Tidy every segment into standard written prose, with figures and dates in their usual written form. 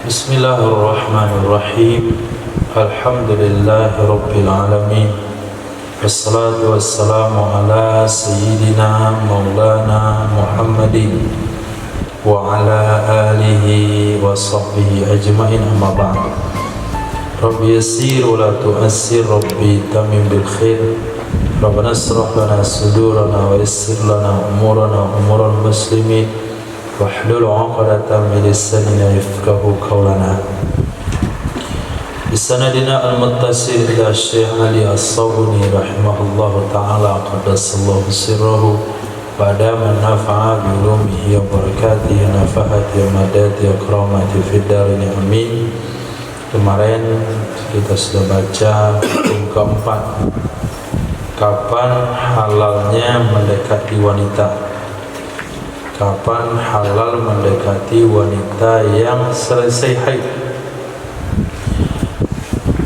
Bismillahirrahmanirrahim. Alhamdulillahirabbil alamin. Wassalatu wassalamu ala sayyidina maulana Muhammadin wa ala alihi wa sahbihi ajmain, amma ba'd. Rabbi yassir wa la tu'assir, Rabbi tamim bil khair. Rabbana asrah lana sudurana wa yassir lana umurana wa umural muslimin wahlul 'uqdatam min lisanina yafqahu qawlana. Bisanadina al-muttasil ila Syekh Ali As-Sabuni rahimahullahu ta'ala qaddasallahu sirrahu pada manfa'a bi ulumihi wa barakatihi nafahati wa madati wa karamati fid darini amin. Kemarin kita sudah baca hukum keempat, kapan halalnya mendekati wanita. Kapan halal mendekati wanita yang selesai haid?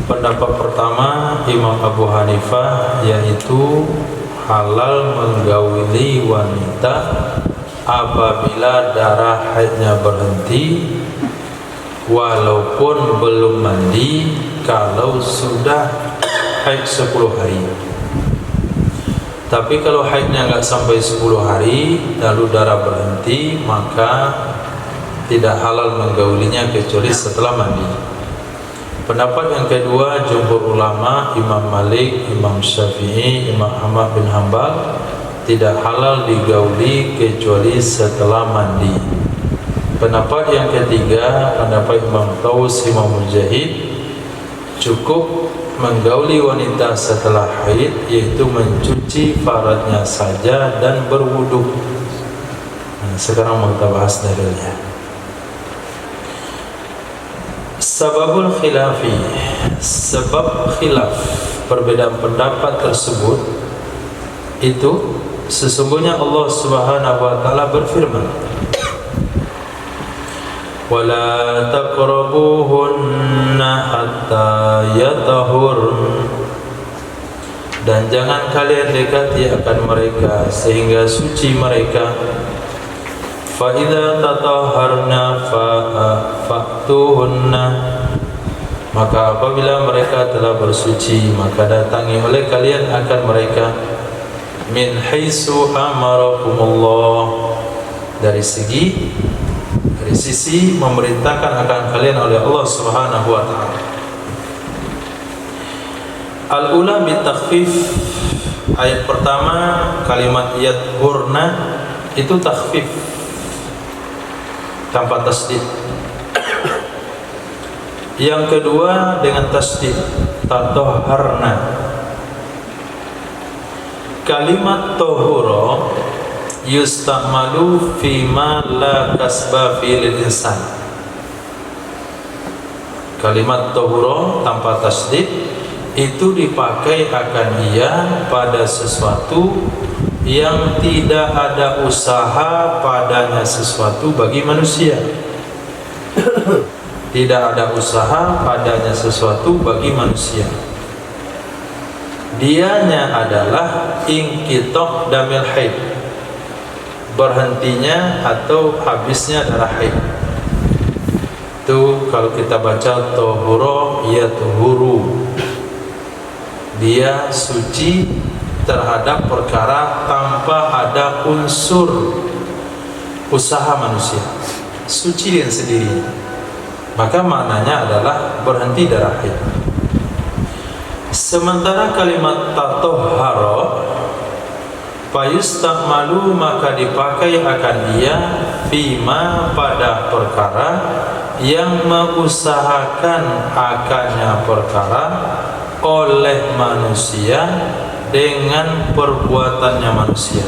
Pendapat pertama Imam Abu Hanifah, yaitu halal menggauli wanita apabila darah haidnya berhenti walaupun belum mandi, kalau sudah haid 10 hari. Tapi kalau haidnya nggak sampai 10 hari lalu darah berhenti, maka tidak halal menggaulinya kecuali setelah mandi. Pendapat yang kedua jumhur ulama, Imam Malik, Imam Syafi'i, Imam Ahmad bin Hanbal, tidak halal digauli kecuali setelah mandi. Pendapat yang ketiga, pendapat Imam Taus, Imam Mujahid, cukup menggauli wanita setelah haid, yaitu mencuci faradnya saja dan berwudu. Sekarang mau kita bahas dalilnya. Sababul khilafi, sebab khilaf, perbedaan pendapat tersebut itu sesungguhnya Allah Subhanahu wa taala berfirman, wala taqrabuhunna hatta yatahurn, dan jangan kalian dekati akan mereka sehingga suci mereka. Fa idza tatahharna fa'tuhunna, maka apabila mereka telah bersuci maka datangi oleh kalian akan mereka. Min haitsu amarakumullah, dari sisi memerintahkan akan kalian oleh Allah Subhanahu wa taala. Al-ula bi takhfif, ayat pertama kalimat yadhurna itu takhfif tanpa tasdid. Yang kedua dengan tasdid, tatahharna. Kalimat tahura yustamalu fima la kasba fil insan. Kalimat tahura tanpa tasdid itu dipakai akan ia pada sesuatu yang tidak ada usaha padanya sesuatu bagi manusia. Tidak ada usaha padanya sesuatu bagi manusia. Dianya adalah inqita' damil haid, berhentinya atau habisnya darah haid. Itu kalau kita baca tahura yatuhuru, dia suci terhadap perkara tanpa ada unsur usaha manusia, suci dengan sendiri. Maka maknanya adalah berhenti darah haid. Sementara kalimat tatahhara fayustamalu, maka dipakai akan dia bima, pada perkara yang mengusahakan akannya perkara oleh manusia dengan perbuatannya manusia,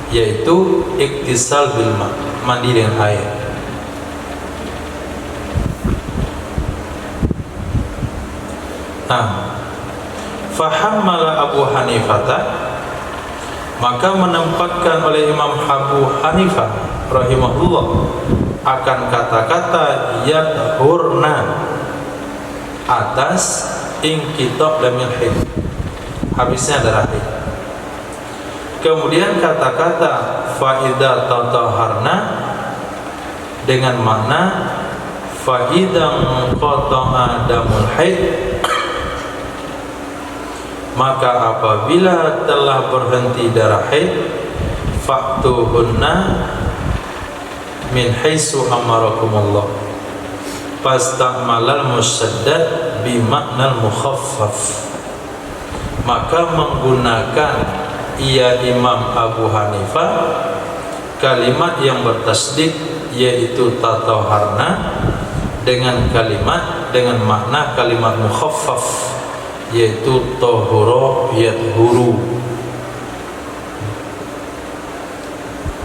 yaitu iktisal bil ma, mandi dengan air. Fahammala Abu Hanifah, maka menempatkan oleh Imam Abu Hanifah rahimahullah akan kata-kata yadhurna atas inqita' damil haid, habisnya darah haid. Kemudian kata-kata fa idza tatahharna dengan makna fa idzan qata'a damul haid, maka apabila telah berhenti darah haid, fa'tuhunna min haitsu amarakumullah, fasta'malal musyaddad bi maknal mukhaffaf, maka menggunakan ia Imam Abu Hanifah kalimat yang bertasdid yaitu tatahharna dengan makna kalimat mukhaffaf yaitu tahura yathuru.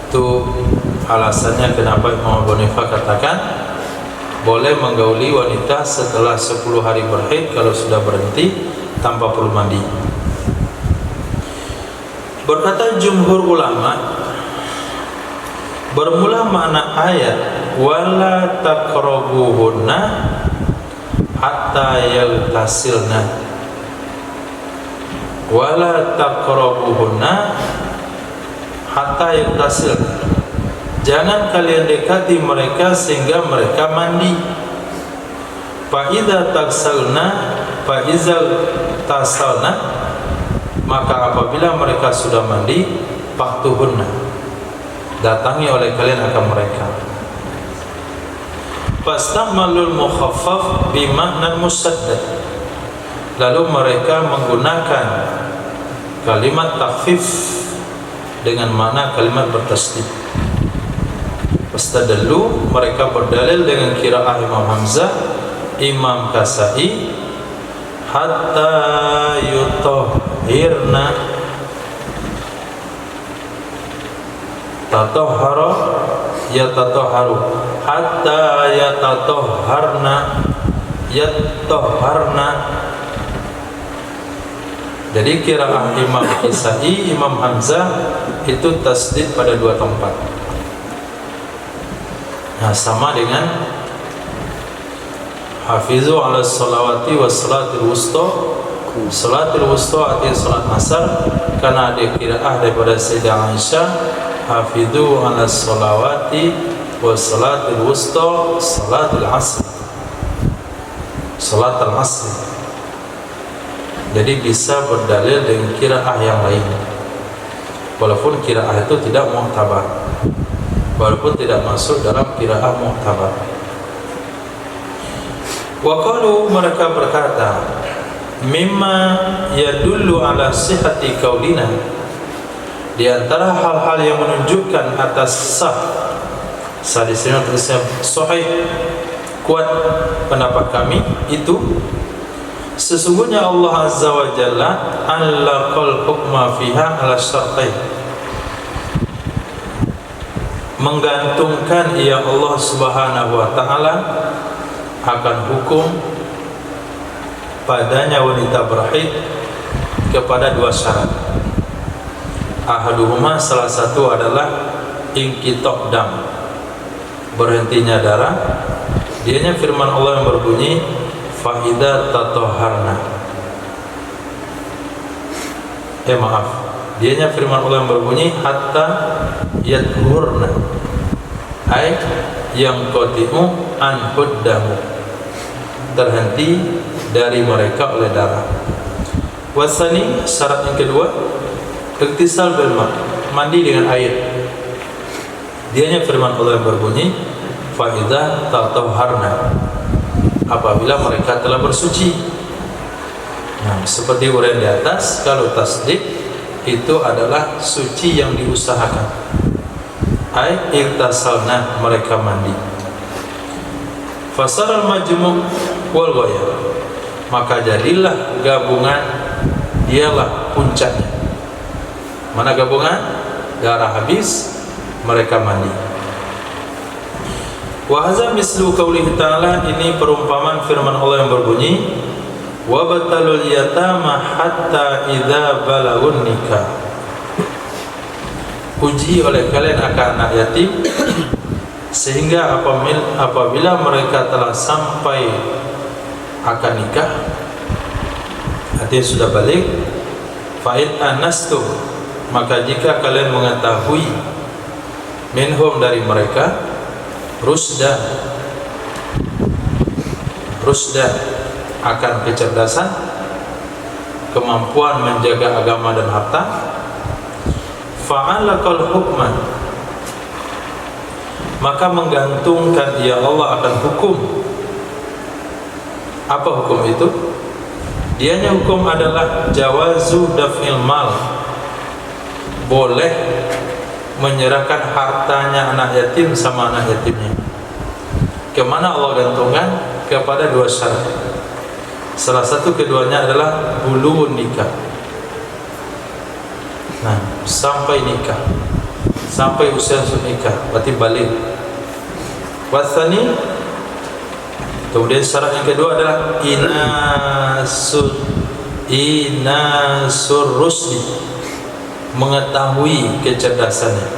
Itu alasannya kenapa Imam Abu Hanifah katakan boleh menggauli wanita setelah 10 hari berhaid kalau sudah berhenti tanpa perlu mandi. Berkata jumhur ulama, bermula makna ayat wala taqrabuhunna hatta yaltasilna, wala taqrabuhunna hatta yaltasilna, jangan kalian dekati mereka sehingga mereka mandi. Fa idza tasalna, maka apabila mereka sudah mandi, faktuhunna, datangi oleh kalian akan mereka. Fastamalul mukhaffaf bi makna musaddad, lalu mereka menggunakan kalimat takhfif dengan makna kalimat bertasdid. Fastadallu, mereka berdalil dengan qiraah Imam Hamzah, Imam Kasai, hatta yutahhirna, tatahhara yatatahharu, hatta yatatahharna yatahharna. Jadi qiraah Imam Kisai, Imam Hamzah itu tasdid pada 2 tempat. Nah, sama dengan hafizu ala salawati was salatul wusta. Salatul wusta artinya salat asar, karena ada qiraah daripada Sayyidah Aisyah, hafizu ala salawati was salatul wusta salatul asr, salat al-asr. Jadi bisa berdalil dengan qiraah yang lain, walaupun qiraah itu tidak mu'tabar, walaupun tidak masuk dalam qiraah mu'tabar. Wa qalu, mereka berkata, mimma yadullu ala sihhati qaulina, di antara hal-hal yang menunjukkan atas sah di sini tulisnya sahih, kuat pendapat kami itu, sesungguhnya Allah Azza wa Jalla allaqal hukma fiha ala syartain, menggantungkan ia Allah Subhanahu wa taala akan hukum padanya wanita berhaid kepada 2 syarat. Ahaduhuma, salah satu adalah inqita' dam, berhentinya darah. Dianya firman Allah yang berbunyi fa idza tatahharna. Dianya firman Allah yang berbunyi hatta yathurna, ay yang qati'u an huddamu, terhenti dari mereka oleh darah. Wasani, syarat yang kedua, iktisal bil ma, mandi dengan air. Dianya firman Allah yang berbunyi fa idza tatahharna, apabila mereka telah bersuci. Nah, seperti uraian di atas, kalau tasdid itu adalah suci yang diusahakan, ay iktasalna, mereka mandi. Fasar al-majmu' wal ghaya, maka jadilah gabungan, dialah puncaknya. Mana gabungan? Darah habis, mereka mandi. Wa hadza mislu qaulihi ta'ala, ini perumpamaan firman Allah yang berbunyi wa batalul yatama hatta idza balagun nikah. Uji oleh kalian akan anak yatim sehingga apabila mereka telah sampai akan nikah, artinya sudah balik. Fa'id anastum, maka jika kalian mengetahui minhum dari mereka rusda, rusda, akan kecerdasan, kemampuan menjaga agama dan harta, fa'alaqal hukman, maka menggantungkan ia Allah akan hukum. Apa hukum itu? Dianya hukum adalah jawazu daf'il mal, boleh menyerahkan hartanya anak yatim sama anak yatimnya. Kemana Allah gantungkan? Kepada dua syarat. Salah satu keduanya adalah bulughun nikah. Nah, sampai nikah, sampai usia nikah, berarti balik. Wasani, kemudian syarat yang kedua adalah inasur rusdi, mengetahui kecerdasannya.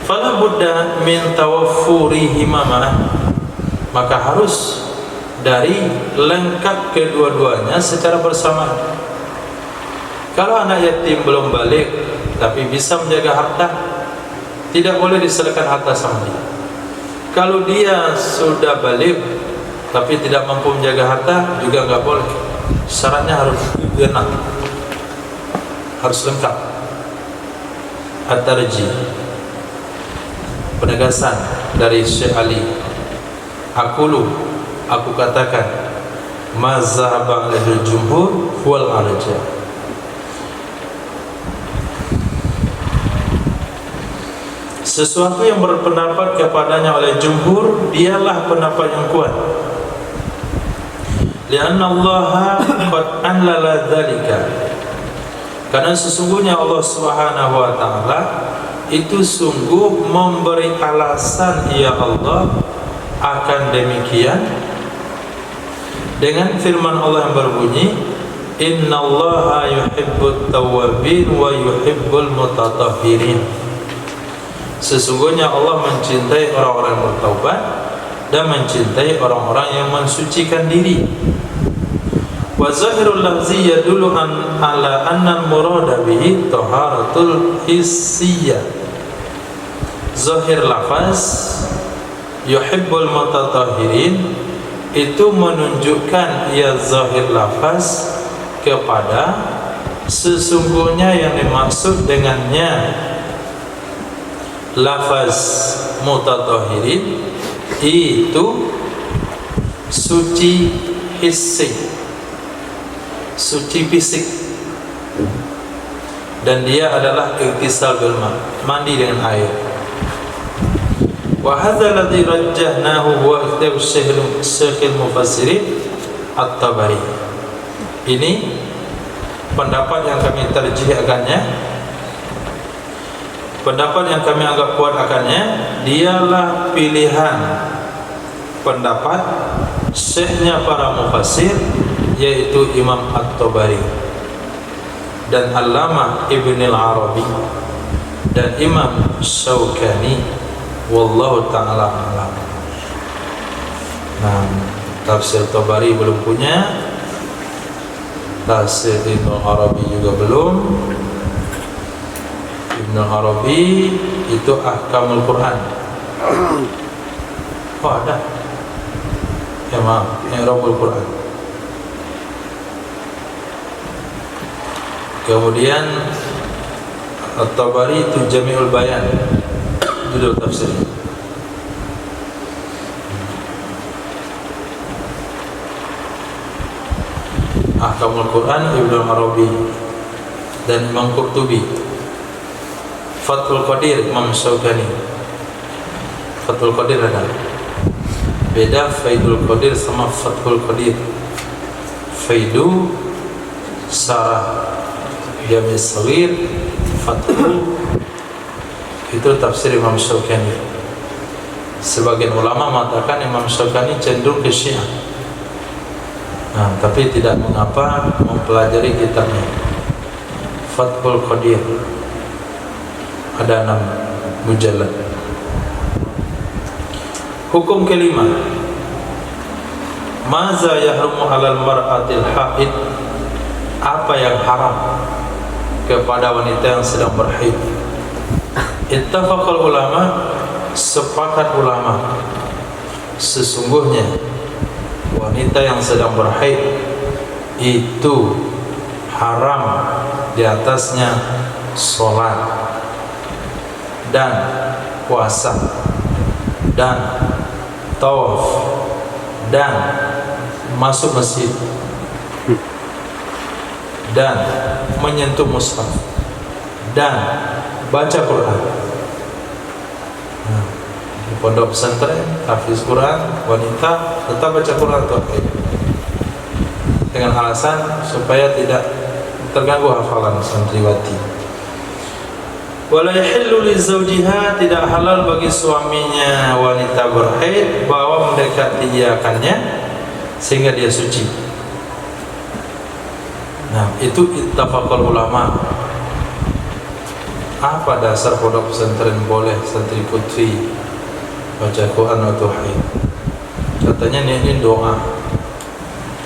Fala budda min tawaffurihi ma'ah, maka harus dari lengkap kedua-duanya secara bersamaan. Kalau anak yatim belum balik tapi bisa menjaga harta, tidak boleh diserahkan harta sama dia. Kalau dia sudah balik tapi tidak mampu menjaga harta, juga enggak boleh. Syaratnya harus genap, harus lengkap. At-tarji, penegasan dari Syekh Ali. Aku katakan, mazhab ahli jumhur wal arja. Sesuatu yang berpendapat kepadanya oleh jumhur, dialah pendapat yang kuat. Lianna Allah qad anlala dzalika, karena sesungguhnya Allah Subhanahu wa taala itu sungguh memberi alasan ya Allah akan demikian dengan firman Allah yang berbunyi, innallaha yuhibbut tawwabin wa yuhibbul mutatahhirin. Sesungguhnya Allah mencintai orang-orang yang bertaubat dan mencintai orang-orang yang mensucikan diri. Wa zahirul lafzi yadullu ala anna al-murada bihi taharatul hissiyah. Zahir lafaz yuhibbul mutatahhirin itu menunjukkan ya zahir lafaz kepada sesungguhnya yang dimaksud dengannya lafaz mutatahhirin itu suci hissi, suci fisik, dan dia adalah iktisal bil ma, mandi dengan air. Wa hadza alladhi rajjahnahu huwa ikhtiyar Syekh al-Mufassirin At-Tabari. Ini pendapat yang kami terjihkannya, pendapat yang kami anggap kuat akannya, dialah pilihan pendapat syekhnya para mufassir, yaitu Imam At-Tabari dan Allamah Ibn al-Arabi dan Imam Syaukani. Wallahu ta'ala a'lam. Nah, tafsir Tabari belum punya, tafsir Ibn al-Arabi juga belum. Ibn al-Arabi itu ahkamul Quran. Oh ada, ya maaf, i'rabul Quran. Kemudian At-Tabari itu Jami'ul Bayan, judul tafsir. Ahkamul Quran Ibn al-Arabi dan Imam Qurtubi. Fathul Qadir Imam Syaukani. Fathul Qadir ada, beda Faidul Qadir sama Fathul Qadir. Faidu Sarah Jami' Saghir, Fathul itu tafsir Imam Syaukani. Sebagian ulama mengatakan Imam Syaukani cenderung ke Syiah. Nah, tapi tidak mengapa mempelajari kitabnya. Fathul Qadir ada 6 mujallad. Hukum kelima, maza yahrumu 'alal mar'atil haid, apa yang haram kepada wanita yang sedang berhaid. Ittafaqal ulama, sepakat ulama, sesungguhnya wanita yang sedang berhaid itu haram di atasnya sholat dan puasa dan tawaf dan masuk masjid dan menyentuh mushaf dan baca Quran. Di pondok pesantren hafiz Quran wanita tetap baca Quran dengan alasan supaya tidak terganggu hafalan santriwati. Wala yahillu li zawjiha, tidak halal bagi suaminya wanita berhaid bahwa mendekati iakannya sehingga dia suci. Nah, itu ittafaqul ulama. Apa dasar pondok pesantren boleh santri putri baca Quran atau haid? Katanya ini doa,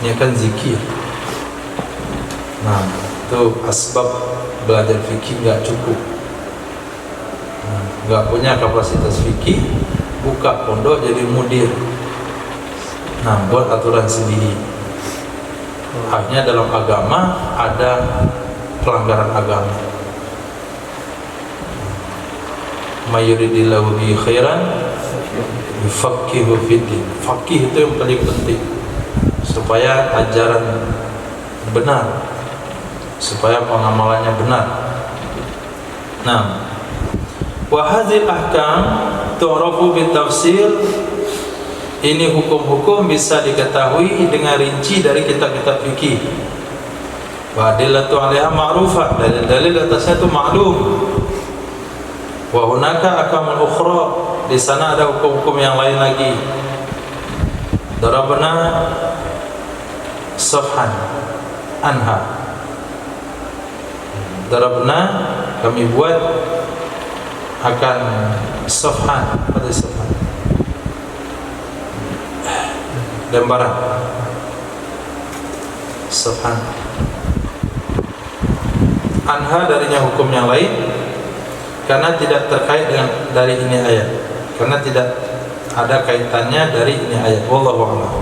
ini kan zikir. Nah, itu asbab belajar fikih nggak cukup. Nggak punya kapasitas fikih, buka pondok jadi mudir. Nah, buat aturan sendiri. Hanya dalam agama ada pelanggaran agama. Mayuridillahu bi khairan yufaqihu fiddin. Fakih itu yang paling penting supaya ajaran benar, supaya pengamalannya benar. Nah, wa hadhil ahkam tu'rafu bitafsil. Ini hukum-hukum bisa diketahui dengan rinci dari kitab-kitab fikih. Wa adillatu 'alaiha ma'rufah, dalil-dalil atasnya itu maklum. Wa hunaka ahkamul ukhra, di sana ada hukum-hukum yang lain lagi. Darabna safhan anha. Darabna kami buat akan safhan, pada safhan lembaran safhan anha darinya hukum yang lain, karena tidak terkait dengan dari ini ayat, karena tidak ada kaitannya dari ini ayat. Wallahu a'lam.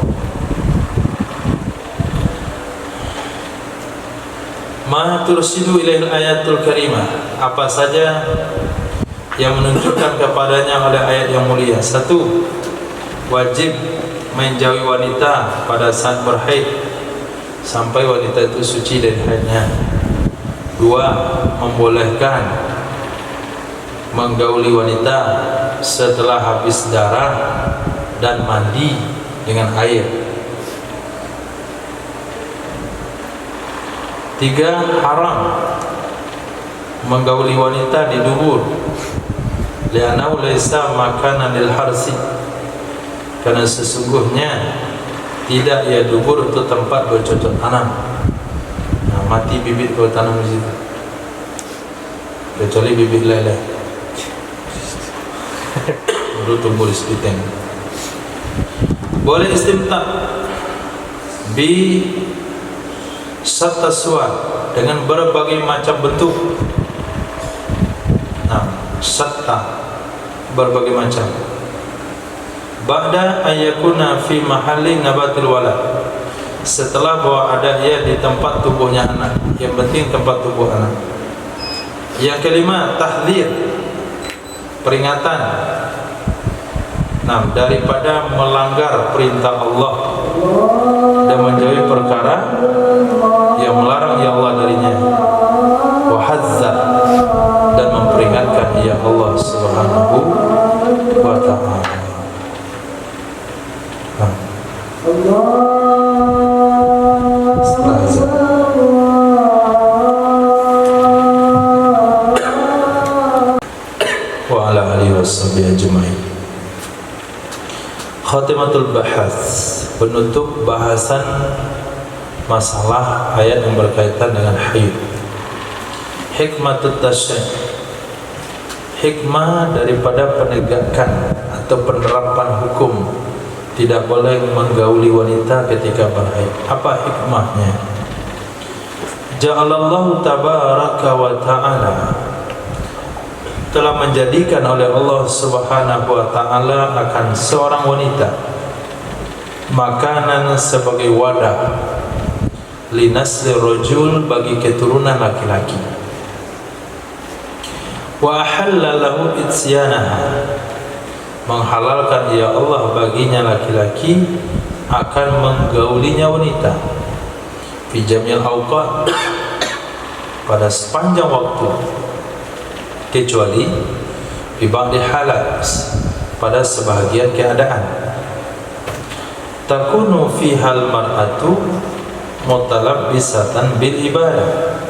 Ma tursidu ilail ayatul karimah, apa saja yang menunjukkan kepadanya oleh ayat yang mulia. Satu, wajib menjauhi wanita pada saat berhaid sampai wanita itu suci dari haidnya. Dua, membolehkan menggauli wanita setelah habis darah dan mandi dengan air. Tiga, haram menggauli wanita di dubur, li'annahu laisa makanan lil harsi, karena sesungguhnya tidak ya dubur untuk tempat bercocok tanam. Nah, mati bibit kalau tanam di situ, kecuali bibit lele baru tumbuh di sepiteng. Boleh istimta bi syatta suwar, dengan berbagai macam bentuk. Nah, syatta berbagai macam. Ba'da ayyakuna fi mahalli nabatil walad, setelah bahwa ada ia di tempat tubuhnya anak, yang penting tempat tubuh anak. Yang kelima, tahdzir, peringatan. Nah, daripada melanggar perintah Allah dan menjauhi perkara yang melarang ya Allah darinya. Wa hazzar, dan memperingatkan ya Allah Subhanahu wa ta'ala. Wa ala alihi washabihi ajma'in. Khatimatul bahas, penutup bahasan masalah ayat yang berkaitan dengan haid. Hikmatut tasyri', hikmah daripada penegakan atau penerapan hukum tidak boleh menggauli wanita ketika berhaid. Apa hikmahnya? Ja'alallahu tabaraka wa ta'ala, telah menjadikan oleh Allah Subhanahu wa ta'ala akan seorang wanita makanan sebagai wadah linasli rajul, bagi keturunan laki-laki. Wa ahalla lahu ityanaha, menghalalkan ya Allah baginya laki-laki akan menggaulinya wanita fi jamil awqat, pada sepanjang waktu, kecuali fi ba'di halat, pada sebahagian keadaan. Takunu fihal mar'atu mutalabbisatan bil ibadah,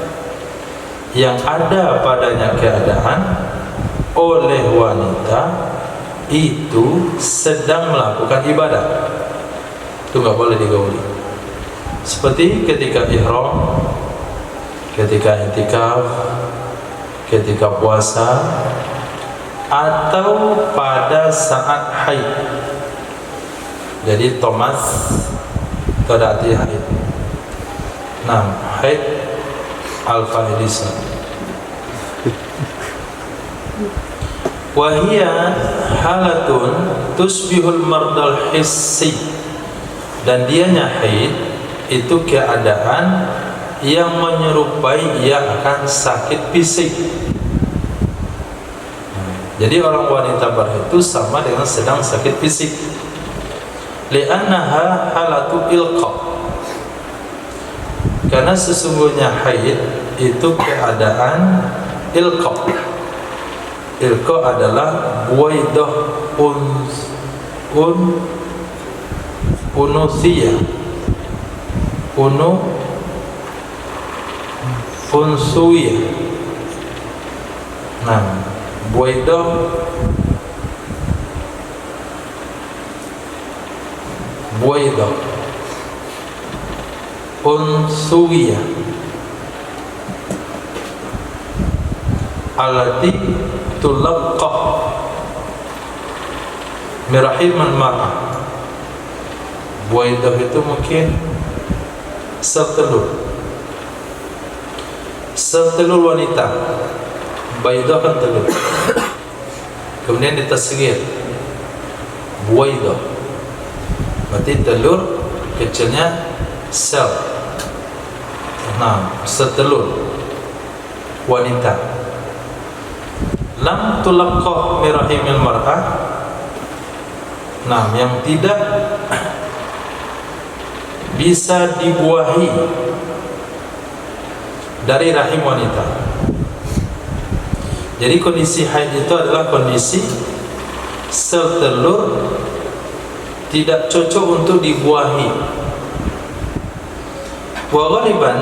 yang ada padanya keadaan oleh wanita itu sedang melakukan ibadah, itu nggak boleh digauli. Seperti ketika ihram, ketika i'tikaf, ketika puasa, atau pada saat haid. Jadi Thomas itu ada arti haid. Nah, haid al-faidisa. Wahia halatun tusbihul mardal hissi, dan dianya haid itu keadaan yang menyerupai ia akan sakit fisik. Jadi orang wanita berhaid itu sama dengan sedang sakit fisik. Li'annaha halatu ilqa, karena sesungguhnya haid itu keadaan ilqa. Ilqa adalah buaidah unuthiyah, unsuyah. Nah, buaidah unsuyah allati tulaqqah mirahim al-mar'ah. Buaidah itu mungkin setelur wanita. Baidah kan telur, kemudian ditasghir buaidah, berarti telur kecilnya sel. Nah, setelur wanita. Lam tulaqqah mirahimil mar'ah, nah, yang tidak bisa dibuahi dari rahim wanita. Jadi kondisi haid itu adalah kondisi sel telur tidak cocok untuk dibuahi. Wa ghaliban,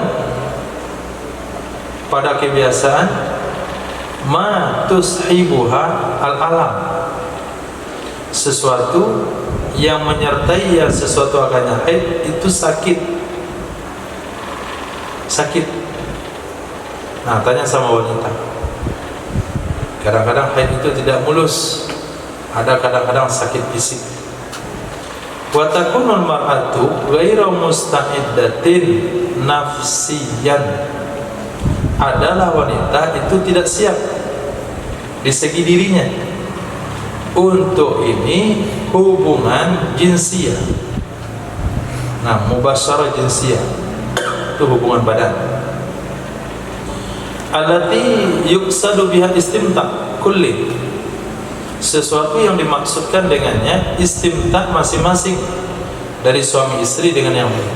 pada kebiasaan, ma tushibuha al-alam, sesuatu yang menyertai ya sesuatu akannya haid itu sakit. Nah, tanya sama wanita, kadang-kadang haid itu tidak mulus, ada kadang-kadang sakit fisik. Wa takunul mar'atu ghairu musta'iddatin nafsiyan, adalah wanita itu tidak siap di segi dirinya untuk ini hubungan jinsiah. Nah, mubasyarah jinsiah itu hubungan badan. Allati yuqsadu biha istimta' kulli, sesuatu yang dimaksudkan dengannya istimta' masing-masing dari suami istri dengan yang lain.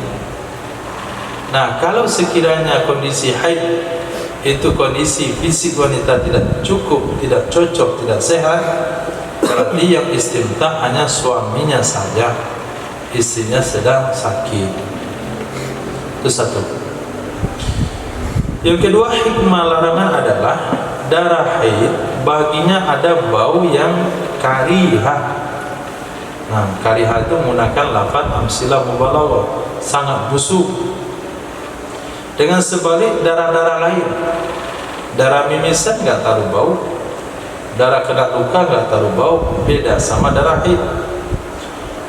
Nah, kalau sekiranya kondisi haid itu kondisi fisik wanita tidak cukup, tidak cocok, tidak sehat, berarti yang istimta' hanya suaminya saja, istrinya sedang sakit. Itu satu. Yang kedua, hikmah larangan adalah darah haid baginya ada bau yang karihah. Nah, karihah itu menggunakan lafaz amsilah mubalaghah, sangat busuk. Dengan sebalik darah-darah lain, darah mimisan nggak taruh bau, darah kena luka nggak taruh bau, beda sama darah haid.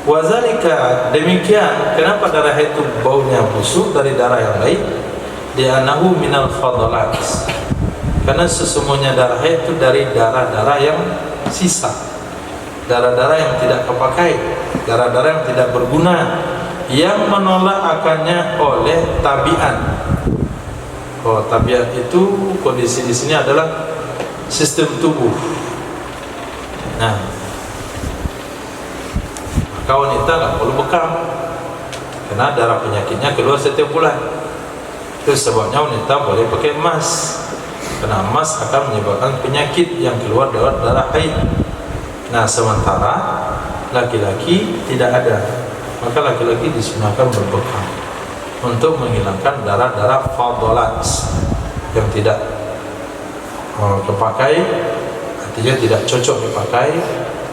Wazalika, demikian kenapa darah haid itu baunya busuk dari darah yang lain? Li'annahu minal fadalat, karena sesungguhnya darah haid itu dari darah-darah yang sisa, darah-darah yang tidak kepakai. darah-darah yang tidak berguna yang menolak akannya oleh tabiat. Oh, tabiat itu kondisi di sini adalah sistem tubuh. Nah, maka wanita nggak perlu bekam karena darah penyakitnya keluar setiap bulan. Itu sebabnya wanita boleh pakai emas karena emas akan menyebabkan penyakit yang keluar lewat darah haid. Nah, sementara laki-laki tidak ada, maka laki-laki disunahkan berbekam untuk menghilangkan darah-darah fadalat yang tidak kepakai, artinya tidak cocok dipakai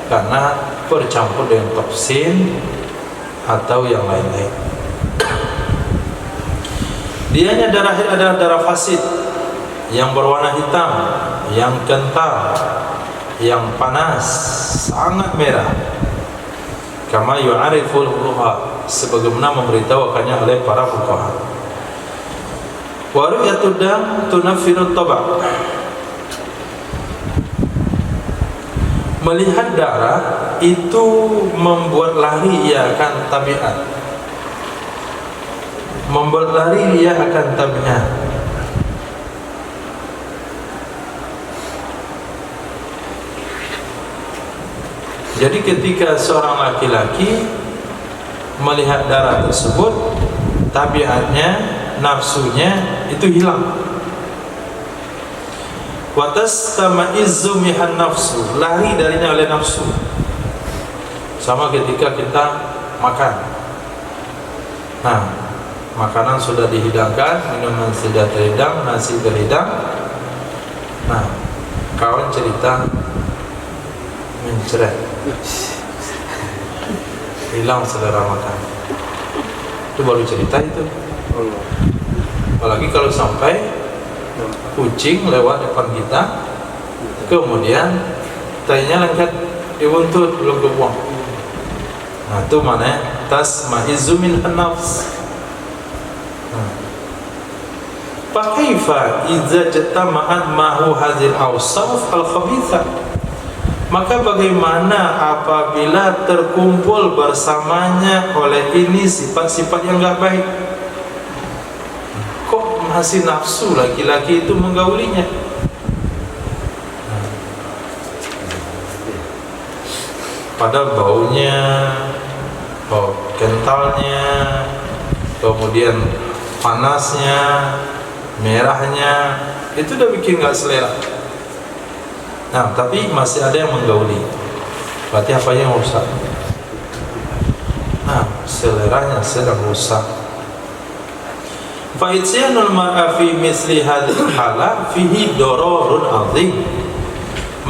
karena bercampur dengan toksin atau yang lain-lain. Dianya darah haid adalah darah fasid yang berwarna hitam, yang kental, yang panas, sangat merah. Kama yu'ariful fuqaha, sebagaimana memberitahukannya oleh para fuqaha. Wa ru'yatud dam tunaffiru tabak. Melihat darah itu membuat lari ia akan tabiat. Membuat lari ia akan tabiat. Jadi ketika seorang laki-laki melihat darah tersebut, tabiatnya, nafsunya itu hilang. Wa tastama'izzu mihan nafsu, lari darinya oleh nafsu. Sama ketika kita makan. Nah, makanan sudah dihidangkan, minuman sudah terhidang, nasi terhidang. Nah, kawan cerita mencret, hilang selera makan. Itu baru cerita itu. Apalagi kalau sampai kucing lewat depan kita, kemudian tainya lengket dibuntut belum kebuang. Nah, itu mana tasma'izzu min an-nafs. Fakaifa idza jatama'at ma'hu hadhil awsaf al-khabithah. Maka bagaimana apabila terkumpul bersamanya oleh ini sifat-sifat yang enggak baik? Kok masih nafsu laki-laki itu menggaulinya? Padahal baunya, bau kentalnya, kemudian panasnya, merahnya, itu udah bikin nggak selera. Nah, tapi masih ada yang menggauli. Berarti apa yang rusak? Nah, seleranya sedang rusak. Fa ityanul mar'a fi misli hadhihi hala fihi dararun 'azim.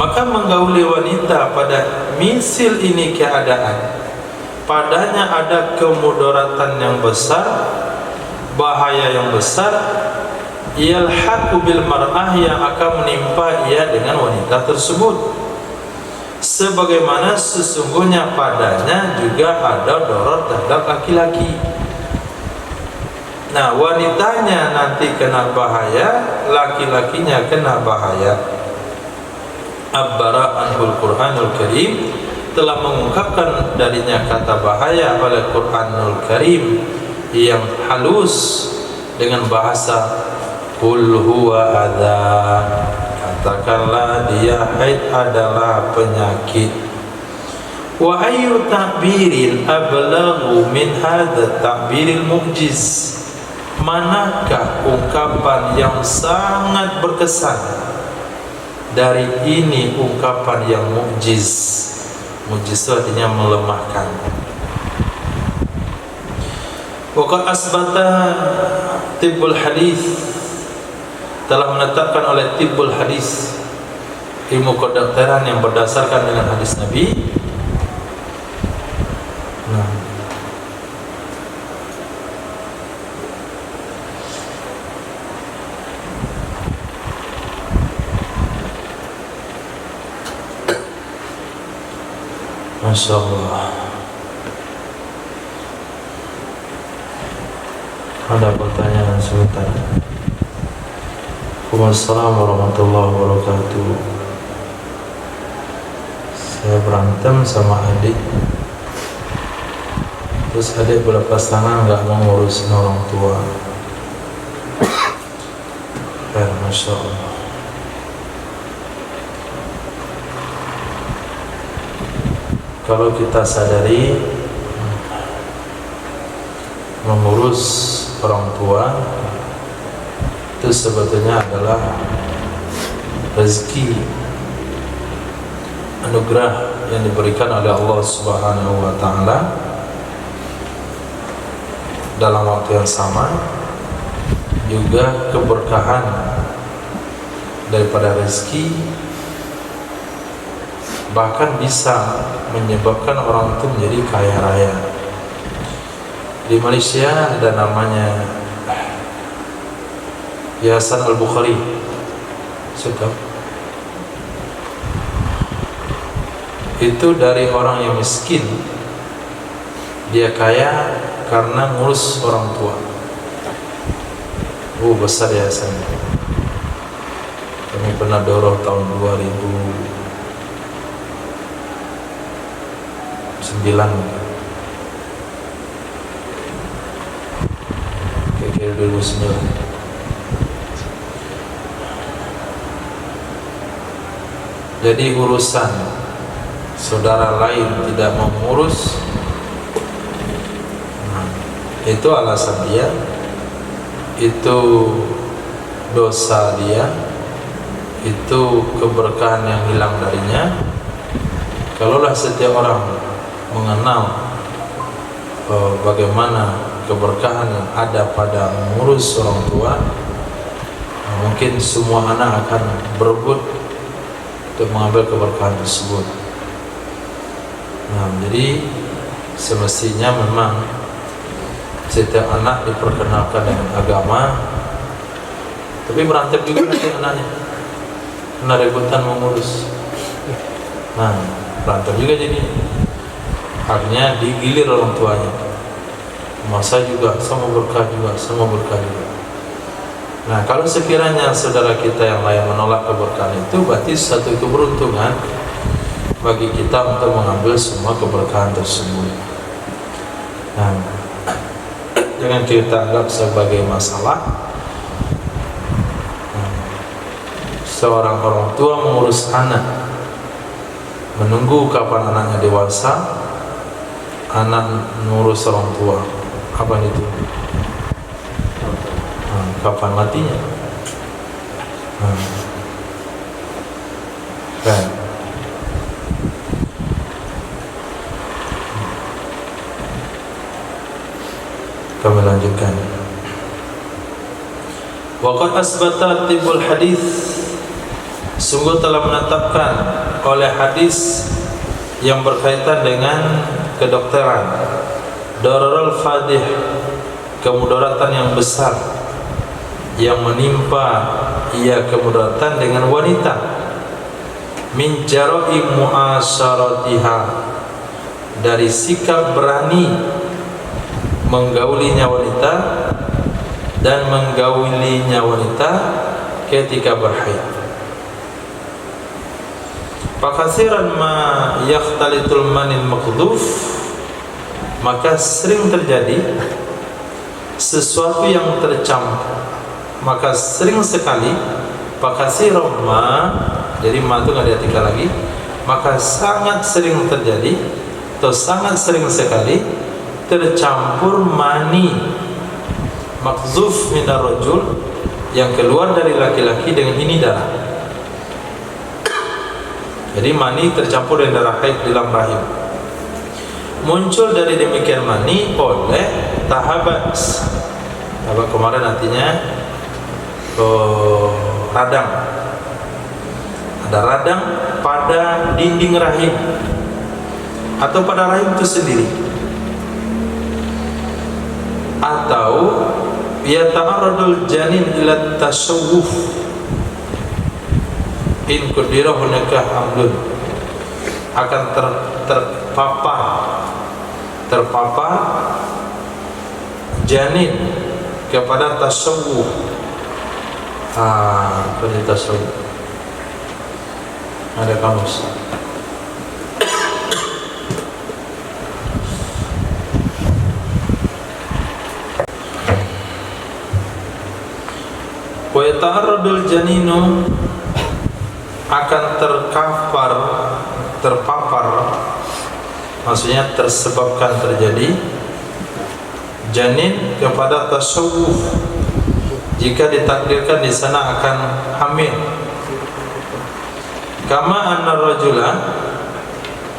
Maka menggauli wanita pada misil ini keadaan, padanya ada kemudaratan yang besar, bahaya yang besar, yalhaqu bil mar'ah, yang akan menimpa ia dengan wanita tersebut. Sebagaimana sesungguhnya padanya juga ada darar terhadap laki-laki. Nah, wanitanya nanti kena bahaya, laki-lakinya kena bahaya. Abbara anhul Qur'anul Karim, telah mengungkapkan darinya kata bahaya oleh Qur'anul Karim yang halus dengan bahasa qul huwa adza, katakanlah dia haid adalah penyakit. Wa ayyu ta'birin ablaghu min hadza ta'biril mu'jiz. Manakah ungkapan yang sangat berkesan dari ini ungkapan yang mukjiz? Mukjiz itu artinya melemahkan. Waqad asbata tibbul hadis, telah menetapkan oleh tibbul hadis, ilmu kedokteran yang berdasarkan dengan hadis Nabi. Nah, Masya Allah. Ada pertanyaan sebentar. Wassalamualaikum warahmatullahi wabarakatuh. Saya berantem sama adik Terus adik berlepas tangan nggak mau ngurusin orang tua. Masya Allah. Kalau kita sadari mengurus orang tua itu sebetulnya adalah rezeki, anugerah yang diberikan oleh Allah Subhanahu wa Ta'ala. Dalam waktu yang sama juga keberkahan daripada rezeki, bahkan bisa menyebabkan orang itu menjadi kaya raya. Di Malaysia ada namanya Yayasan Al-Bukhari. Sudah. Itu dari orang yang miskin, dia kaya karena ngurus orang tua. Besar yayasannya. Kami pernah dorong tahun 2009, kira-kira 2009. Jadi urusan saudara lain tidak mau mengurus, itu alasan dia, itu dosa dia, itu keberkahan yang hilang darinya. Kalaulah setiap orang mengenal bagaimana keberkahan yang ada pada mengurus orang tua, mungkin semua anak akan berebut untuk mengambil keberkahan tersebut. Jadi semestinya memang setiap anak diperkenalkan dengan agama, tapi berantem juga nanti anaknya karena rebutan mengurus. Berantem juga jadi, akhirnya digilir orang tuanya. Masa juga sama berkah juga, sama berkah juga. Kalau sekiranya saudara kita yang lain menolak keberkahan itu, berarti satu keberuntungan bagi kita untuk mengambil semua keberkahan tersebut. Jangan kita anggap sebagai masalah. Seorang orang tua mengurus anak, menunggu kapan anaknya dewasa, anak mengurus orang tua. Apa itu? Kapan matinya? Kami lanjutkan. Waqad asbata tibul hadis, sungguh telah menetapkan oleh hadis yang berkaitan dengan kedokteran, dararul fadih, kemudaratan yang besar yang menimpa ia kemudaratan dengan wanita, min jara'i mu'asyaratiha, dari sikap berani menggaulinya wanita dan menggaulinya wanita ketika berhaid. Fakasiran ma yakhtalitul manil maqdhuf, maka sering terjadi sesuatu yang tercampur, maka sering sekali, fakasiran ma, jadi ma itu nggak diartikan lagi, maka sangat sering terjadi atau sangat sering sekali tercampur mani makzuf minar rajul, yang keluar dari laki-laki dengan ini darah. Jadi mani tercampur dengan darah haid dalam rahim. Muncul dari demikian mani oleh tahabat. Kemarin artinya radang. Ada radang pada dinding rahim atau pada rahim itu sendiri. Atau yata'arradul janin ila tasawuf in qudira hunaka hamlun, akan terpapar janin kepada tasawuf. Pada tasawuf ada kamus. yata'arradul janinu, akan terpapar, maksudnya tersebabkan terjadi janin kepada tasawuf jika ditakdirkan di sana akan hamil. Kama anna rajula,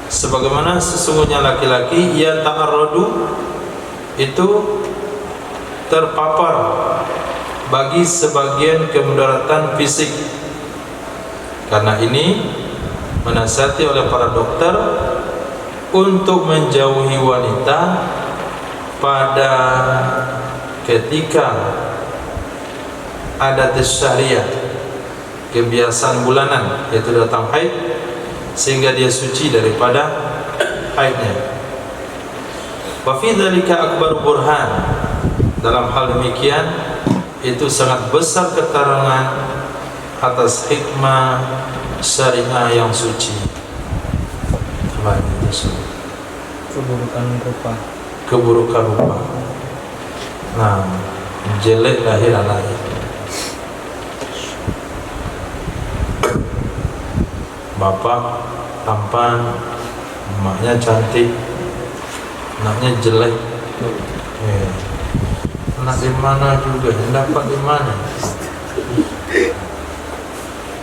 sebagaimana sesungguhnya laki-laki ia ta'arradu itu terpapar bagi sebagian kemudaratan fisik. Karena ini menasihati oleh para dokter untuk menjauhi wanita pada ketika adat syariah, kebiasaan bulanan, yaitu datang haid, sehingga dia suci daripada haidnya. Wa fi dzalika akbar burhan, dalam hal demikian itu sangat besar keterangan atas hikmah syariah yang suci. Apa itu? Keburukan rupa. Nah, jelek lahir anaknya. Bapak tampan, emaknya cantik, anaknya jelek. Anak di mana juga, dapat di mana?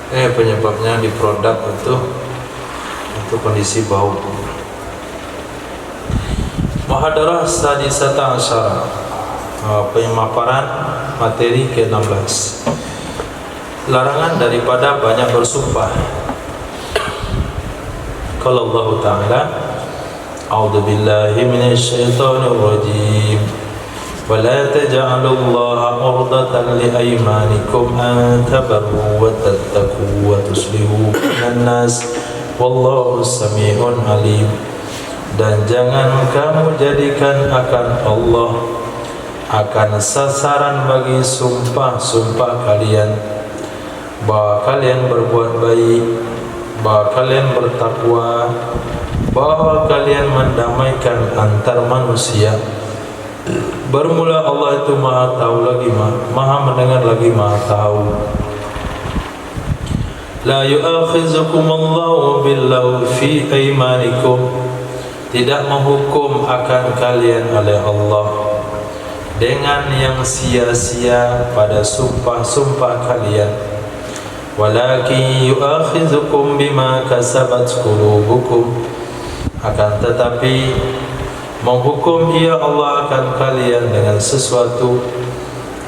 Penyebabnya di produk itu kondisi bau. Muhadarah sadisata asyara, pemaparan materi ke-16. Larangan daripada banyak bersumpah. Qala Allah Ta'ala, A'udzu billahi minasy syaithanir rajim. ولا تجعلوا الله عرضة لأيمانكم أن تبروا وتتقوا وتصلحوا بين الناس والله سميع عليم. Dan jangan kamu jadikan akan Allah akan sasaran bagi sumpah-sumpah kalian, bahwa kalian berbuat baik, bahwa kalian bertakwa, bahwa kalian mendamaikan antar manusia. Bermula Allah itu maha tahu lagi maha mendengar lagi maha tahu. La yu'akhizukum Allahu billahu fi aymanikum, tidak menghukum akan kalian oleh Allah dengan yang sia-sia pada sumpah-sumpah kalian. Walakin yu'akhizukum bima kasabat qulubukum, akan tetapi menghukum ia Allah akan kalian dengan sesuatu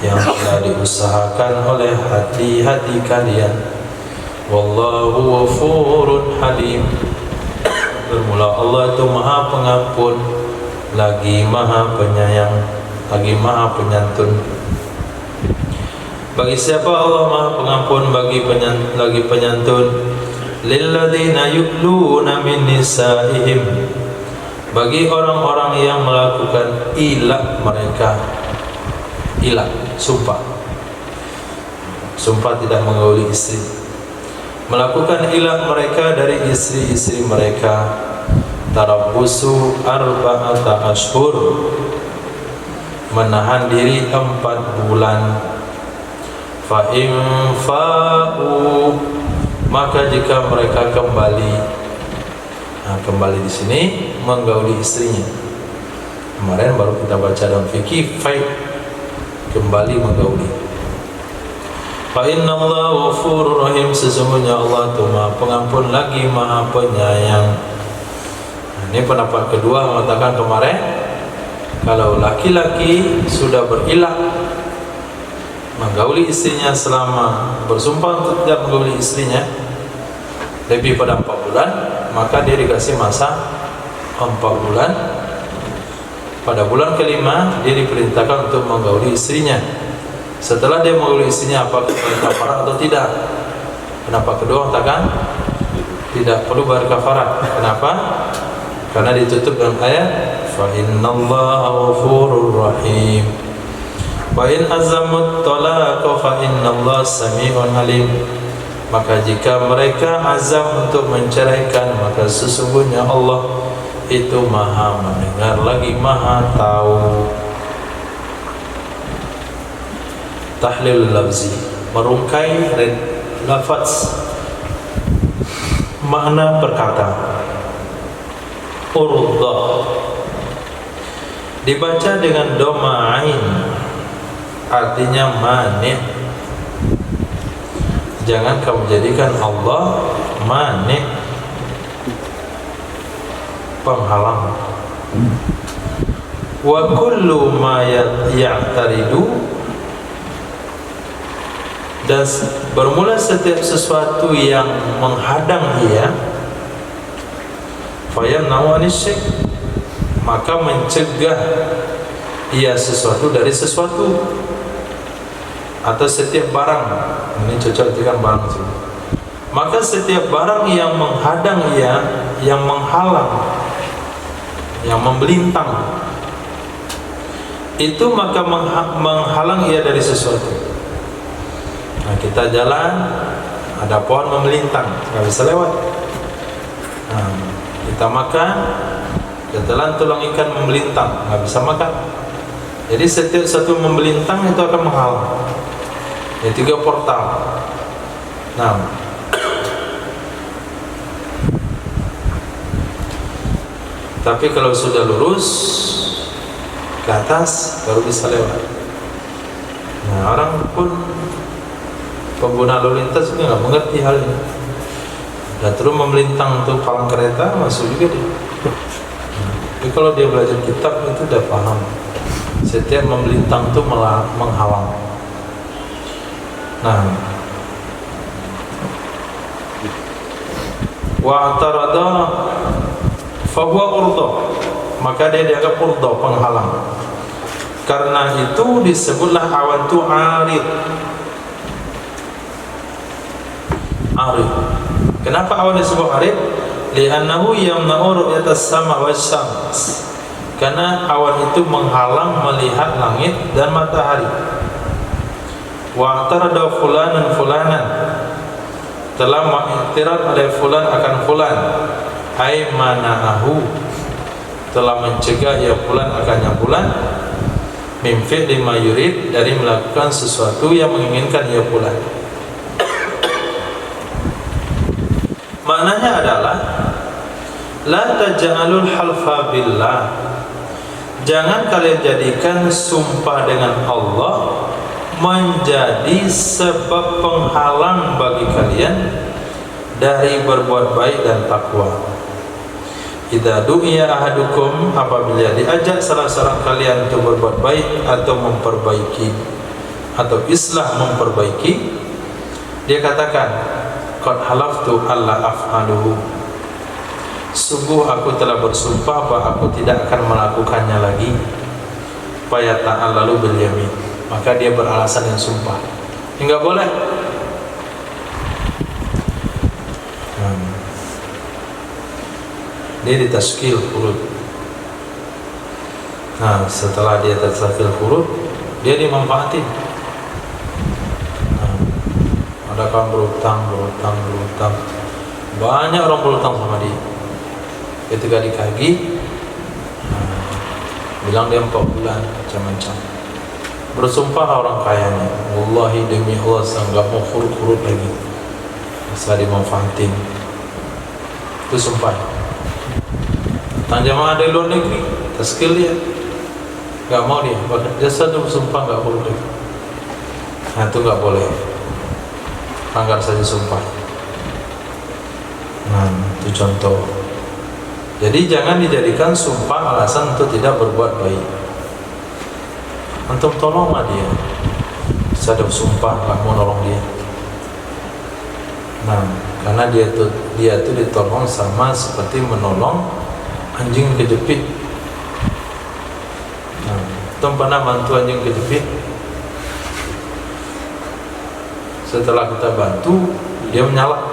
yang telah diusahakan oleh hati-hati kalian. Wallahu ghafurun halim. Bermula Allah itu maha pengampun lagi maha penyayang lagi maha penyantun. Bagi siapa Allah maha pengampun lagi penyantun. Lilladzina yu'luna min nisaihim, bagi orang-orang yang melakukan ilah mereka. Ilah, sumpah tidak menggauli istri, melakukan ilah mereka dari istri-istri mereka. Tarabbusu arba'ata ashhur, menahan diri 4 bulan. Fa in fa'u, maka jika mereka kembali. Kembali di sini menggauli istrinya. Kemarin baru kita baca dalam fikih faid, kembali menggauli. Fa innallaha ghafurur rahim, sesungguhnya Allah itu maha pengampun lagi maha penyayang. Ini pendapat kedua mengatakan kemarin, kalau laki-laki sudah berilah menggauli istrinya selama bersumpah untuk tidak menggauli istrinya lebih pada 4 bulan, maka dia dikasih masa 4 bulan. Pada bulan kelima dia diperintahkan untuk menggauli istrinya. Setelah dia menggauli istrinya, apakah kafarat atau tidak? Kenapa kedua mengatakan tidak perlu bayar kafarat? Kenapa? Karena ditutup dengan ayat fa innallaha ghafurur rahim. Wa in azamut talaqa fa innallaha sami'un alim. Maka jika mereka azam untuk menceraikan, maka sesungguhnya Allah itu maha mendengar lagi maha tahu. Tahlil lafzi, merungkai lafaz makna perkata. Urdah dibaca dengan dhamma ain, artinya mani'. Jangan kamu jadikan Allah mani', penghalang. Wa kullu ma ya'taridu, dan bermula setiap sesuatu yang menghadang ia, fayamna'u anisy, maka mencegah ia sesuatu dari sesuatu, atau setiap barang. Ini cocok dengan barang itu. Maka setiap barang yang menghadang ia, yang menghalang, yang membelintang, itu maka menghalang ia dari sesuatu. Nah, kita jalan, ada pohon membelintang, nggak bisa lewat. Nah, kita makan, telan tulang ikan membelintang, nggak bisa makan. Jadi setiap satu membelintang itu akan menghalang. Ya, 3 portal. Nah, tapi kalau sudah lurus ke atas baru bisa lewat. Nah, orang pun pengguna lalu lintas juga nggak mengerti hal ini. Dan terus memelintang untuk palang kereta masuk juga dia. Tapi kalau dia belajar kitab itu udah paham. Setiap memelintang itu menghalang. Nah, wa'tarada fahuwa urda, maka dia dianggap urda, penghalang. Karena itu disebutlah awan itu arid. Arid. Kenapa awan disebut arid? Li'annahu yamna'u ru'yatas sama wasyams. Karena awan itu menghalang melihat langit dan matahari. Wa'tarada fulanan fulanan, telah mengiktiraf oleh fulan akan fulan, ai mana'ahu, telah mencegah ya fulan akan yang fulan, min fi'li ma yurid, dari melakukan sesuatu yang menginginkan ya fulan. Maknanya adalah la taj'alul halfa billah, jangan kalian jadikan sumpah dengan Allah menjadi sebab penghalang bagi kalian dari berbuat baik dan takwa. Idza du'iya ahadukum, apabila diajak salah seorang kalian untuk berbuat baik atau memperbaiki atau islah memperbaiki, dia katakan qad halaftu alla af'aluhu, sungguh aku telah bersumpah bahwa aku tidak akan melakukannya lagi. Fa ta'allalu bil yamin, maka dia beralasan yang sumpah. Enggak boleh. Dia ditaskil huruf. Nah, setelah dia taskil huruf, dia dimanfaatin. Nah, ada kaum berutang. Banyak orang berutang sama dia. Ketika dikagih, bilang dia 4 bulan, macam-macam. Bersumpah orang kayanya, wallahi demi Allah saya enggak mau huruf-huruf lagi, saya dimanfaatin. Itu sumpah. Tang jamaah dari luar negeri, taskil dia, enggak mau dia, bahkan dia satu bersumpah enggak huruf lagi. Nah, itu enggak boleh, anggar saja sumpah. Nah, itu contoh. Jadi jangan dijadikan sumpah alasan untuk tidak berbuat baik. Antum tolonglah dia. Saya ada sumpah nggak mau nolong dia. Nah, karena dia itu ditolong sama seperti menolong anjing kejepit. Nah, antum pernah bantu anjing kejepit? Setelah kita bantu, dia menyalak.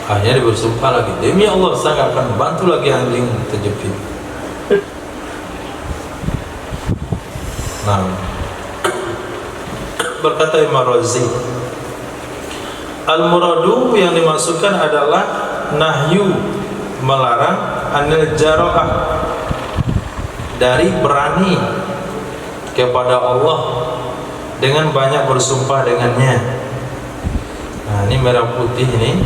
Akhirnya dia bersumpah lagi, demi Allah saya nggak akan bantu lagi anjing terjepit. Nah, berkata Imam Razi, al-muradu yang dimaksudkan adalah nahyu, melarang, anil jara'ah, dari berani, kepada Allah dengan banyak bersumpah dengannya. Nah, ini merah putih ini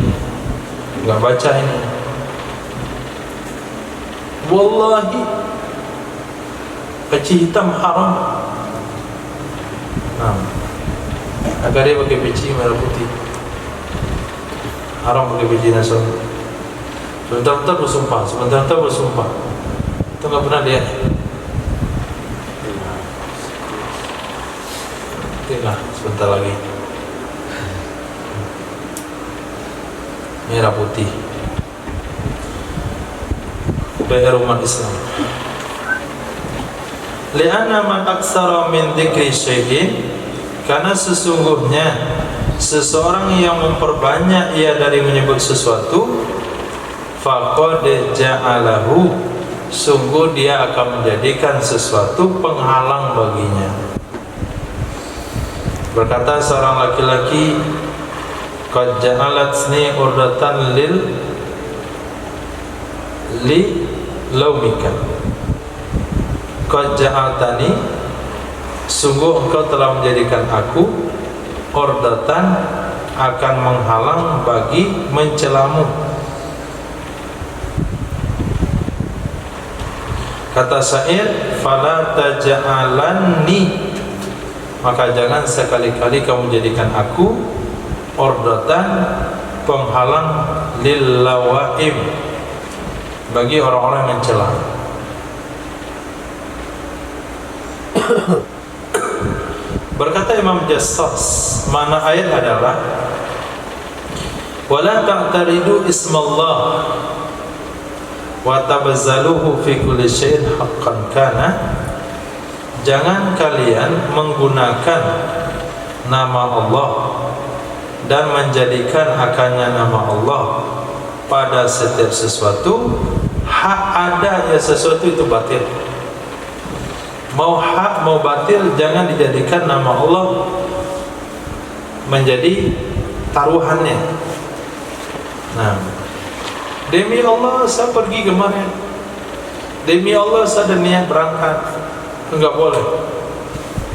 enggak baca ini. Wallahi peci hitam haram. Nah, agar dia pakai peci merah putih haram, pakai peci nasional. Sebentar-bentar bersumpah, sebentar-bentar bersumpah. Itu enggak pernah lihat. Itulah sebentar lagi. Merah putih. PR umat Islam. Li'anna man aksara min dzikri syai'in, karena sesungguhnya seseorang yang memperbanyak ia dari menyebut sesuatu, faqad ja'alahu, sungguh dia akan menjadikan sesuatu penghalang baginya. Berkata seorang laki-laki, qad ja'alatni urdatan li laumika, qad ja'altani, sungguh engkau telah menjadikan aku urdatan, akan menghalang bagi mencelamu. Kata syair, fala taj'alanni, maka jangan sekali-kali kamu jadikan aku urdatan, penghalang, lil lawaim, bagi orang-orang yang mencela. Berkata Imam Jassas, makna ayat adalah wala ta'taridu ismallah wa tabazzaluhu fi kulli syai'in haqqan kana, jangan kalian menggunakan nama Allah dan menjadikan akannya nama Allah pada setiap sesuatu. Hak ada ya sesuatu itu batil. Mau hak mau batil, jangan dijadikan nama Allah menjadi taruhannya. Nah, demi Allah saya pergi kemarin, demi Allah saya ada niat berangkat, enggak boleh.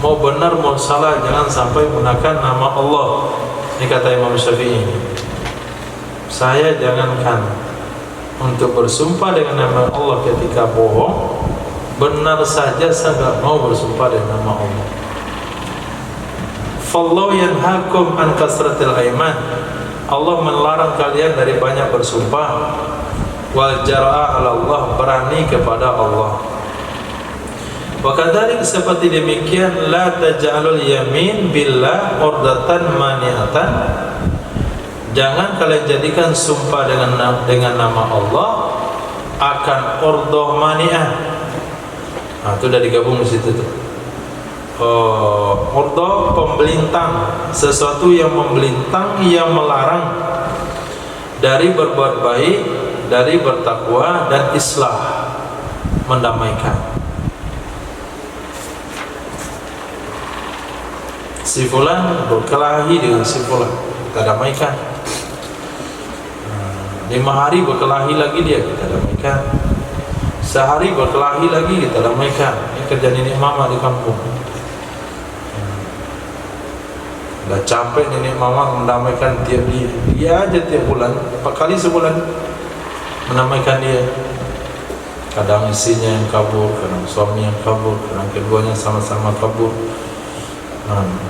Mau benar mau salah, jangan sampai menggunakan nama Allah. Ini kata Imam Syafi'i. Saya jangankan untuk bersumpah dengan nama Allah ketika bohong, benar saja saya tidak mau bersumpah dengan nama Allah. Fallahu yanhakum an kasratil aiman, Allah melarang kalian dari banyak bersumpah. Wal jara'a 'ala Allah, berani kepada Allah. Wa kadzalik, seperti demikian, la taj'alul yamin billah urdatan mani'atan, jangan kalian jadikan sumpah dengan nama Allah akan urdah mani'ah. Nah, itu sudah digabung di situ tuh. Urdah pembelintang, sesuatu yang membelintang, yang melarang dari berbuat baik, dari bertakwa dan islah, mendamaikan. Si fulan berkelahi dengan si fulan, kita damaikan. 5 hari berkelahi lagi dia, kita damaikan. Sehari berkelahi lagi, kita damaikan. Ini kerja nenek mama di kampung. Udah capek nenek mama mendamaikan tiap dia aja tiap bulan, 4 kali sebulan mendamaikan dia. Kadang istrinya yang kabur, kadang suami yang kabur, kadang keduanya sama-sama kabur.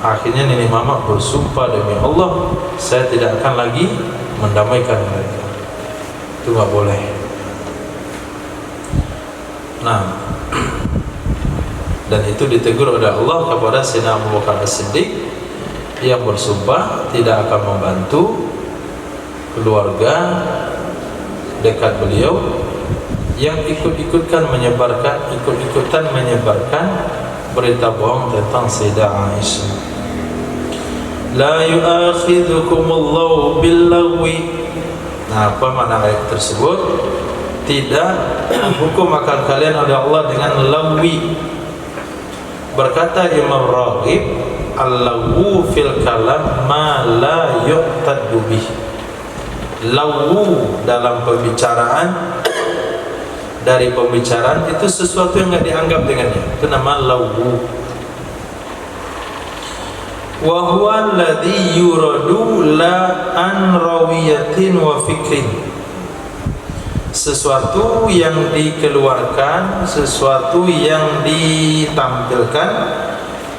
Akhirnya nenek mama bersumpah, demi Allah saya tidak akan lagi mendamaikan mereka. Itu nggak boleh. Nah, dan itu ditegur oleh Allah kepada Sayyidina Abu Bakar As-Siddiq yang bersumpah tidak akan membantu keluarga dekat beliau yang ikut-ikutan menyebarkan berita bohong tentang Sayyidah Aisyah. La yu'akhidhukumullahu billagwi. Nah, apa makna ayat tersebut? Tidak hukum akan kalian oleh Allah dengan lagwi. Berkata Imam Raghib, al-lagwu fil kalam ma la yu'taddu bih. Lagwu dalam pembicaraan, dari pembicaraan itu sesuatu yang tidak dianggap dengannya, itu nama lagwu. wa huwa alladhi yuradu la an rawiyatin wa fikrin, sesuatu yang dikeluarkan, sesuatu yang ditampilkan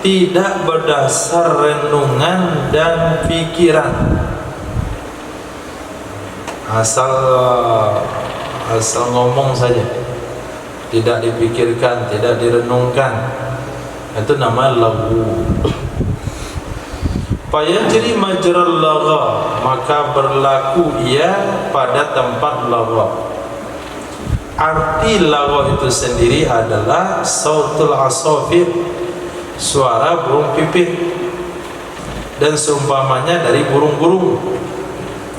tidak berdasar renungan dan pikiran, asal ngomong saja, tidak dipikirkan, tidak direnungkan, itu nama lagu. Fayajri majral lagha, maka berlaku ia pada tempat lagha. Arti lagha itu sendiri adalah sautul asafir, suara burung pipit, dan seumpamanya dari burung-burung,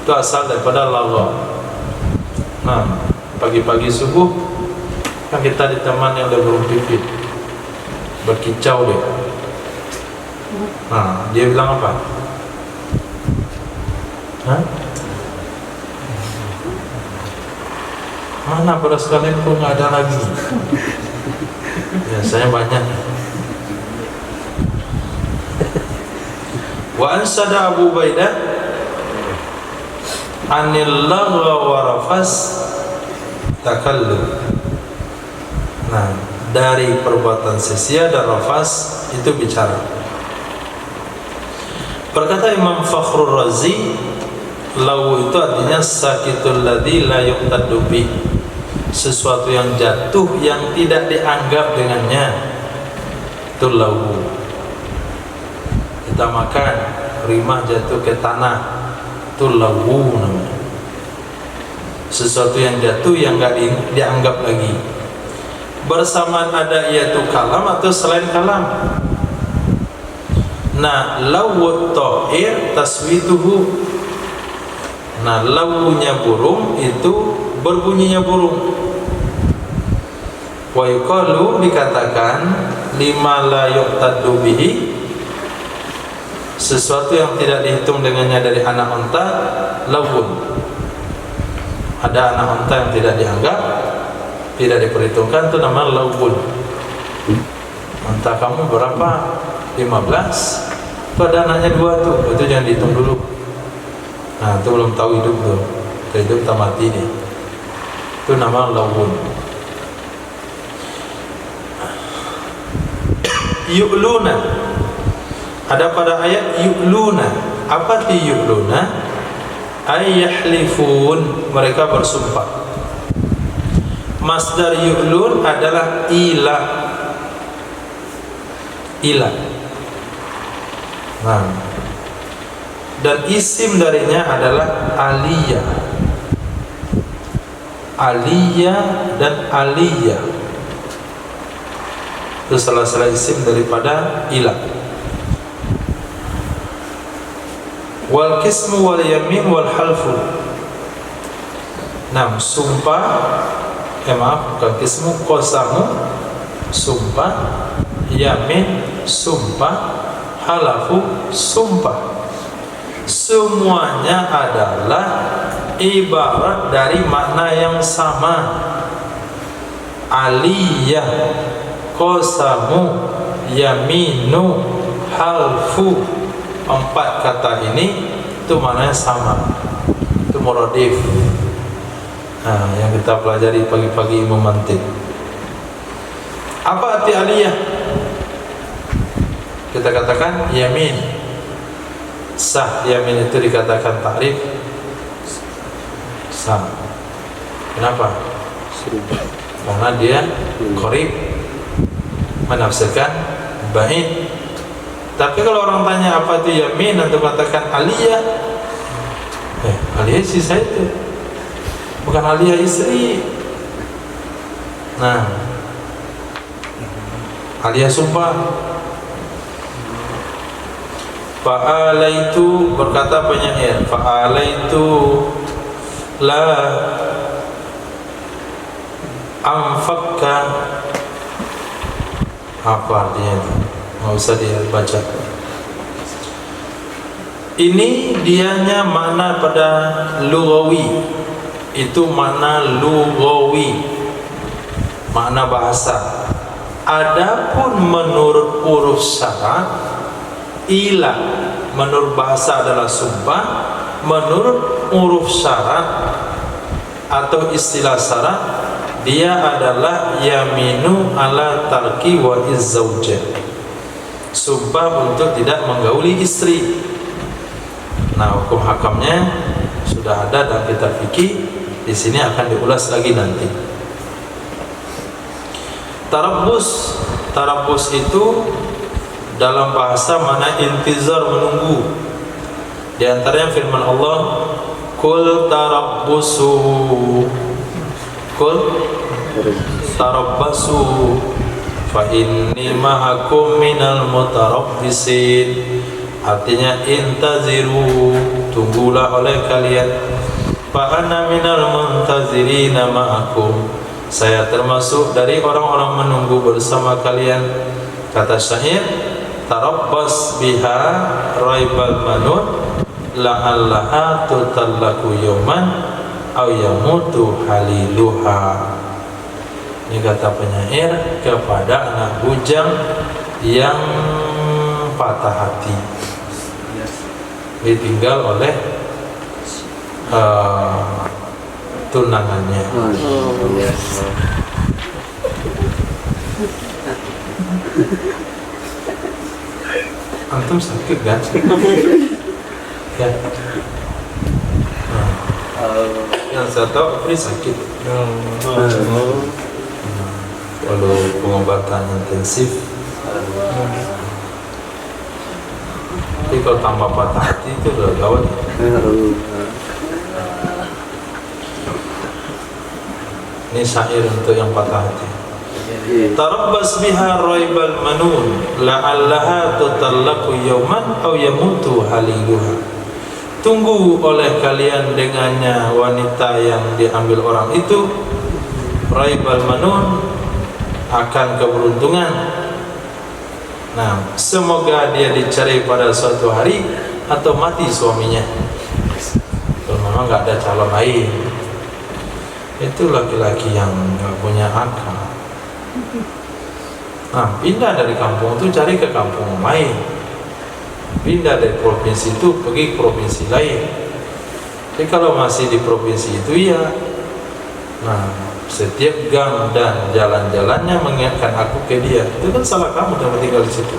itu asal daripada lagha. Nah, pagi-pagi subuh kan kita di taman yang ada burung pipit, berkicau dia. Nah, dia bilang apa? Hah? Mana beras kalian pun nggak ada lagi. Biasanya banyak. Wa ansada Abu Ubaidah anil lagha wa rafas takallum. Nah, dari perbuatan sia-sia dan rafas itu bicara. Berkata Imam Fakhrur Razi, law itu artinya sakitul ladzi la yuqtaddu bi, sesuatu yang jatuh yang tidak dianggap dengannya, itu law. Kita makan rimah jatuh ke tanah, itu law namanya. Sesuatu yang jatuh yang enggak dianggap lagi. Bersamaan ada yaitu kalam atau selain kalam. Nah, lawut ta'ir taswituhu. Nah, lawunya burung itu berbunyinya burung. Wa yuqalu, dikatakan lima la yuqtaddu bihi, sesuatu yang tidak dihitung dengannya dari anak unta, lawun. Ada anak unta yang tidak dianggap, tidak diperhitungkan, itu namanya lawun. Unta kamu berapa? 15. Itu ada anaknya 2 tuh, itu jangan dihitung dulu. Nah, itu belum tahu hidup tuh, hidup tak mati nih. Itu nama lawun. Yu'luna, ada pada ayat yu'luna. Apa ti yu'luna? Ay yahlifun, mereka bersumpah. Masdar yu'lun adalah ila. Nah, dan isim darinya adalah aliyah. Aliyah dan aliyah itu salah-salah isim daripada ilah. Wal qismu wal yamin wal halfu. Nah, sumpah, bukan qismu, qasamu sumpah, yamin sumpah, halafu sumpah. Semuanya adalah ibarat dari makna yang sama. Aliyah, qasamu, yaminu, halfu, 4 kata ini itu maknanya sama. Itu muradif. Nah, yang kita pelajari pagi-pagi ilmu mantiq. Apa arti aliyah? Kita katakan yamin sah. Yamin itu dikatakan ta'rif sah. Kenapa? Karena dia qarib, menafsirkan ba'id. Tapi kalau orang tanya apa itu yamin, atau katakan aliyah, aliyah istri saya itu, bukan aliyah istri. Nah, aliyah sumpah. Fa'alaitu, berkata penyair, fa'alaitu la anfakka. Apa artinya itu? Nggak usah dibaca. Ini dianya makna pada lughawi. Itu makna lughawi, makna bahasa. Adapun menurut huruf syarat Ila menurut bahasa adalah sumpah, menurut uruf syarat atau istilah syarat dia adalah yaminu ala tarki wa izzauja, sumpah untuk tidak menggauli istri. Nah, hukum hakamnya sudah ada dalam kitab fikih, di sini akan diulas lagi nanti. Tarabbus itu dalam bahasa mana intizar, menunggu. Di antaranya firman Allah, Qul tarabbusu, Qul tarabbasu fa inni ma'akum minal mutarabbisin. Artinya intaziru, tunggulah oleh kalian. Fa ana minal muntazirina ma'akum, saya termasuk dari orang-orang menunggu bersama kalian. Kata syair, tarabbas biha raibal manun la'allaha tutallaku yawman aw yamutu haliluha. Ini kata penyair kepada anak bujang yang patah hati, ditinggal oleh tunangannya. Antum sakit kan? Ya. Yang saya tahu Apri sakit. Kalau pengobatan intensif. Tapi kalau tambah patah hati itu udah gawat. Ini syair untuk yang patah hati. Tarabbas biha raibal manun la'allaha tutallaqu yawman aw yamutu haliluha. Tunggu oleh kalian dengannya wanita yang diambil orang itu, raibal manun, akan keberuntungan. Nah, semoga dia dicari pada suatu hari atau mati suaminya. Kalau memang nggak ada calon lain, itu laki-laki yang nggak punya akal. Nah, pindah dari kampung itu cari ke kampung lain, pindah dari provinsi itu pergi ke provinsi lain. Jadi kalau masih di provinsi itu ya, nah setiap gang dan jalan-jalannya mengingatkan aku ke dia, itu kan salah kamu yang tinggal di situ.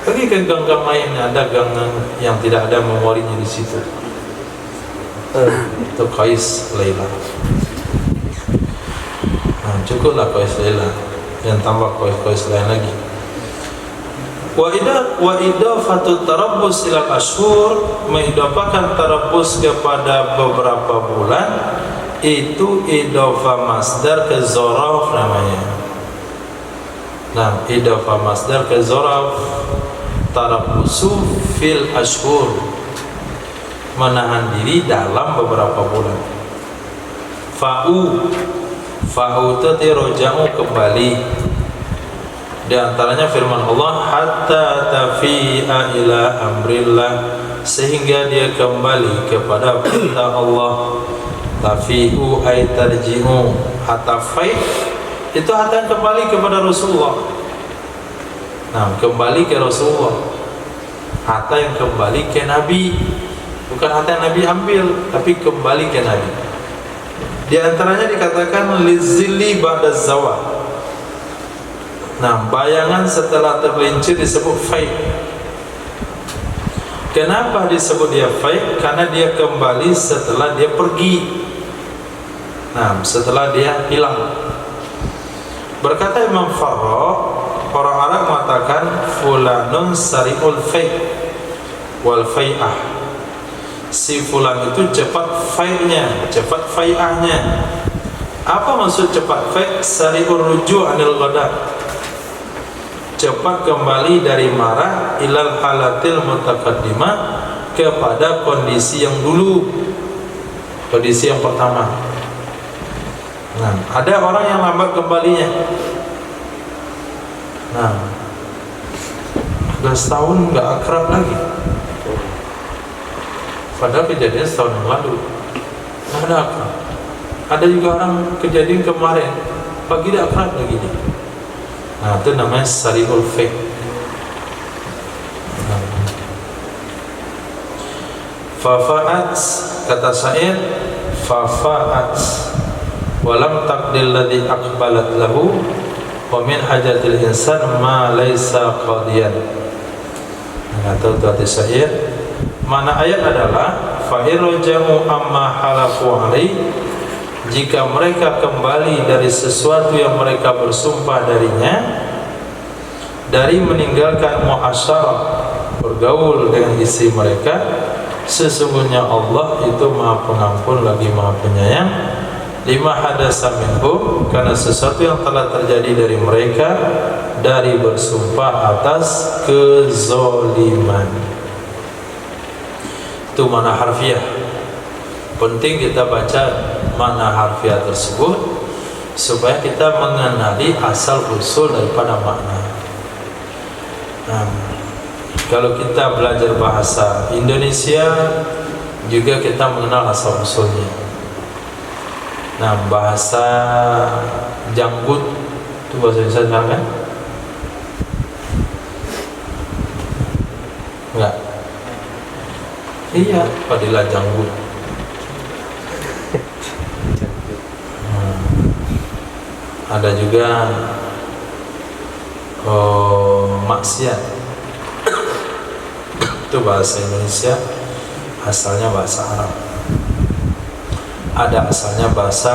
Pergi ke gang-gang lain, ada gang yang tidak ada memorinya di situ. Itu Qais Laila. Nah, cukuplah Qais Laila, yang tambah Qais lain lagi. Wa idafatu tarabbus ila ashhur, mengidafakan tarabbus kepada beberapa bulan, itu idafah masdar ke zaraf namanya. Nah, idafah masdar ke zaraf, tarabbusu fil ashhur, menahan diri dalam beberapa bulan. Fa'u itu tiroja'u, kembali. Di antaranya firman Allah, hatta tafi'a ila amrillah, sehingga dia kembali kepada perintah Allah. Tafi'u ay tarji'u, hatta fai' itu hatta kembali kepada Rasulullah. Nah, kembali ke Rasulullah, hatta yang kembali ke Nabi, bukan hatta yang Nabi ambil, tapi kembali ke Nabi. Di antaranya dikatakan lizilli ba'da zawal. Nah, bayangan setelah tergelincir disebut fai'. Kenapa disebut dia fai'? Karena dia kembali setelah dia pergi. Nah, setelah dia hilang. Berkata Imam Farra, orang Arab mengatakan fulanun sari'ul fai' wal fai'ah. Si fulan itu cepat fai'nya, cepat fai'ahnya. Apa maksud cepat fai'? Sari'ur ruju' anil ghadab, cepat kembali dari marah, ilal halatil mutaqaddimah, kepada kondisi yang dulu, kondisi yang pertama. Nah, ada orang yang lambat kembalinya. Nah, udah setahun nggak akrab lagi, padahal kejadian setahun yang lalu nggak ada akrab. Ada juga orang kejadian kemarin pagi dia akrab lagi nih. Nah, itu namanya sari'ul fai'. Fafa'at, kata syair, fafa'at walam taqdil ladzi aqbalat lahu wa min hajatil insan ma laisa qadiyan. Atau tadi syair, mana ayat adalah fa'irjamu amma halafu alai, jika mereka kembali dari sesuatu yang mereka bersumpah darinya, dari meninggalkan muasyarah, bergaul dengan istri mereka, sesungguhnya Allah itu Maha Pengampun lagi Maha Penyayang. Lima hadasa minhum, karena sesuatu yang telah terjadi dari mereka dari bersumpah atas kezaliman. Itu makna harfiah. Penting kita baca makna harfiah tersebut supaya kita mengenali asal usul daripada makna. Nah, kalau kita belajar bahasa Indonesia juga kita mengenal asal usulnya. Nah, bahasa janggut itu bahasa Indonesia kan? Enggak. Iya, padilah janggut. Ada juga maksiat. Itu bahasa Indonesia, asalnya bahasa Arab. Ada asalnya bahasa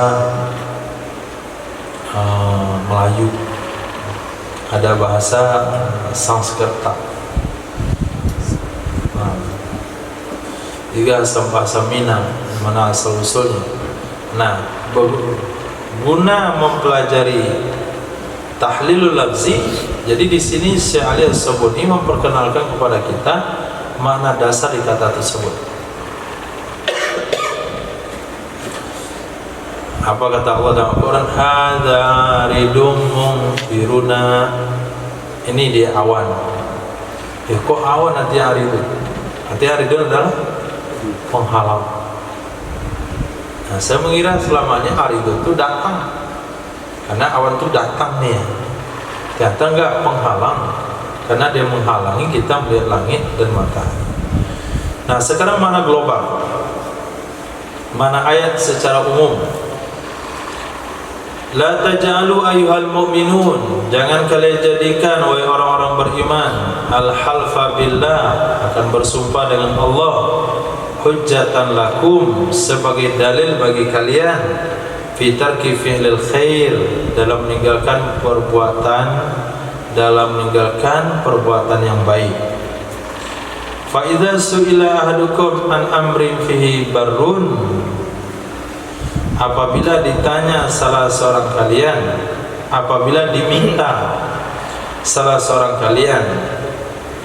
Melayu. Ada bahasa Sanskerta. Juga bahasa Minang, mana asal usulnya. Nah, guna mempelajari tahlilul lafzi, jadi di sini Syekh Ali As-Sabuni memperkenalkan kepada kita makna dasar di kata tersebut. Apa kata Allah dalam Al-Quran? Hadza ridum mumtiruna. Ini dia awan. Kok awan artinya ridum? Artinya ridum adalah penghalang. Nah, saya mengira selamanya ridum itu datang, karena awan itu datang nih. Ternyata enggak, penghalang, karena dia menghalangi kita melihat langit dan matahari. Nah, sekarang mana global? Mana ayat secara umum? La taj'alu ayyuhal mu'minun, jangan kalian jadikan wahai orang-orang beriman al-halfa billah, akan bersumpah dengan Allah, hujjatan lakum, sebagai dalil bagi kalian, fi tarki fi'lil khair, dalam meninggalkan perbuatan yang baik. Fa idza su'ila ahadukum an amrin fihi barrun, apabila ditanya salah seorang kalian, apabila diminta salah seorang kalian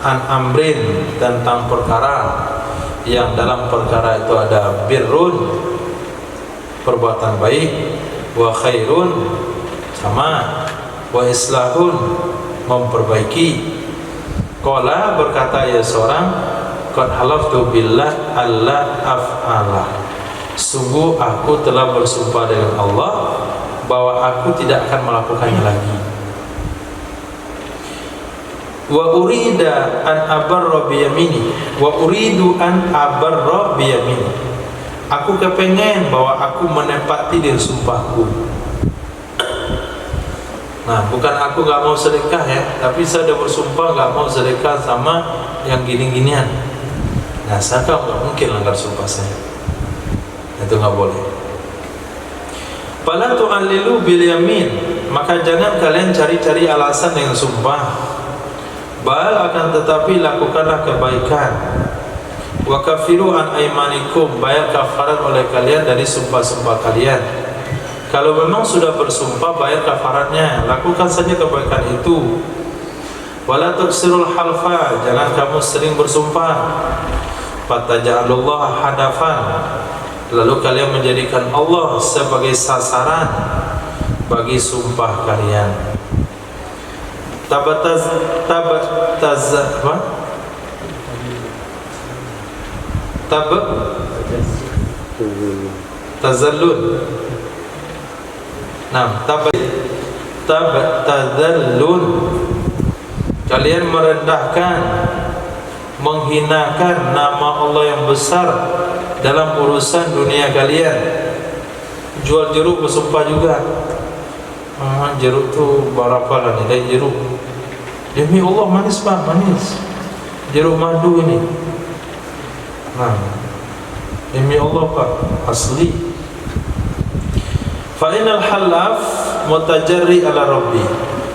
an amrin, tentang perkara yang dalam perkara itu ada birrun, perbuatan baik, wa khairun, sama, wa islahun, memperbaiki. Qala, berkata ya seorang, qad halaftu billah alla af'ala, sungguh aku telah bersumpah dengan Allah bahwa aku tidak akan melakukannya lagi. Wa urida an abarra bi yamini, wa uridu an abarra bi yamini, aku kepengen bahwa aku menepati dengan sumpahku. Nah, bukan aku gak mau sedekah ya, tapi saya sudah bersumpah gak mau sedekah sama yang gini-ginian. Nah, saya kan gak mungkin langgar sumpah saya. Itu nggak boleh. Fala tu'allilu bil yamin, maka jangan kalian cari-cari alasan dengan sumpah. Bal, akan tetapi lakukanlah kebaikan. Wa kafiru an aimanikum, bayar kafarat oleh kalian dari sumpah-sumpah kalian. Kalau memang sudah bersumpah, bayar kafaratnya, lakukan saja kebaikan itu. Wala tuksirul halfa, jangan kamu sering bersumpah. Fataj'alullaha hadafan, lalu kalian menjadikan Allah sebagai sasaran bagi sumpah kalian. Tazallun. Nah, tazallun, kalian merendahkan menghinakan nama Allah yang besar dalam urusan dunia kalian. Jual jeruk bersumpah juga. Jeruk tu berapa lah nilai jeruk? Demi Allah manis pak, manis. Jeruk madu ini. Demi Allah pak, asli. Fa innal halaf mutajarri ala rabbi.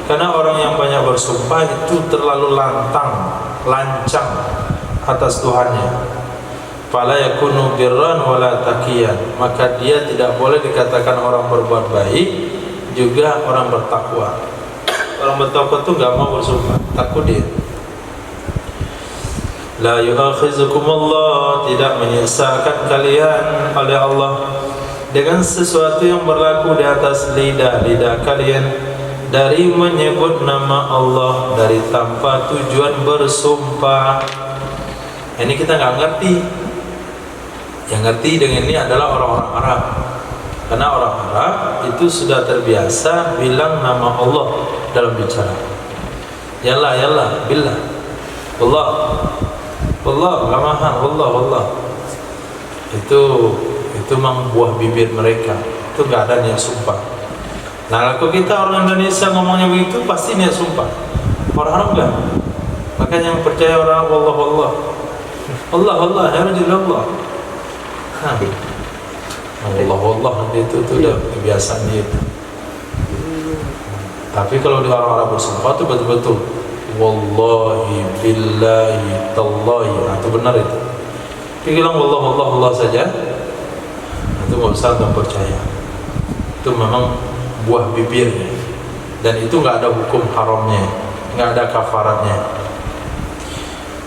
Karena orang yang banyak bersumpah itu terlalu lancang atas Tuhannya. Fala yakunu birran wala taqiyan, maka dia tidak boleh dikatakan orang berbuat baik juga orang bertakwa. Orang bertakwa itu enggak mau bersumpah, takut dia. La yu'akhizukumullah, tidak menyiksakan kalian oleh Allah dengan sesuatu yang berlaku di atas lidah kalian dari menyebut nama Allah dari tanpa tujuan bersumpah. Ini kita enggak ngerti. Yang ngerti dengan ini adalah orang-orang Arab. Karena orang Arab itu sudah terbiasa bilang nama Allah dalam bicara. Yallah, yallah, billah, Allah, Allah, lamahan, Allah, Allah. Itu memang buah bibir mereka. Itu nggak ada niat sumpah. Nah, kalau kita orang Indonesia ngomongnya begitu pasti niat sumpah. Orang Arab enggak. Makanya yang percaya orang Allah, Allah, Allah, Allah, ya Rasulullah. Allah itu udah kebiasaan dia. Tapi kalau di orang-orang bersumpah itu betul-betul wallahi billahi tallahi, itu benar itu. Tapi bilang Allah saja, itu nggak usah percaya. Itu memang buah bibirnya, dan itu nggak ada hukum haramnya, nggak ada kafaratnya.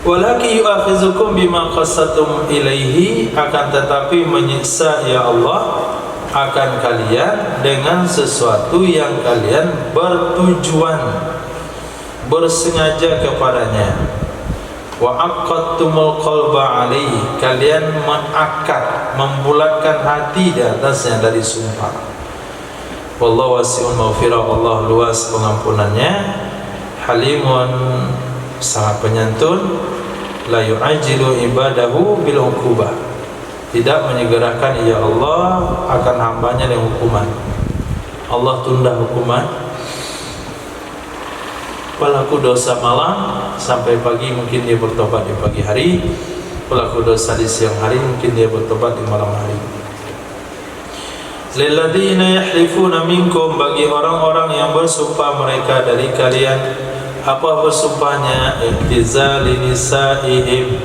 Walaki yu'akhizukum bima qasadtum ilaihi, akan tetapi menyiksa ya Allah akan kalian dengan sesuatu yang kalian bertujuan bersengaja kepadanya. Wa aqadtumul qalba alaihi, kalian mengakad membulatkan hati di atasnya dari sumpah. Wallahu wasi'un maghfirah, Allah luas pengampunannya, halimun sangat penyantun, la yu'ajilu ibadahu bil uqubah, tidak menyegerakan ya Allah akan hambanya dengan hukuman. Allah tunda hukuman. Pelaku dosa malam sampai pagi mungkin dia bertobat di pagi hari, pelaku dosa di siang hari mungkin dia bertobat di malam hari. Lilladzina yahlifuna minkum, bagi orang-orang yang bersumpah mereka dari kalian. Apa bersumpahnya? Ihtizali nisaihim,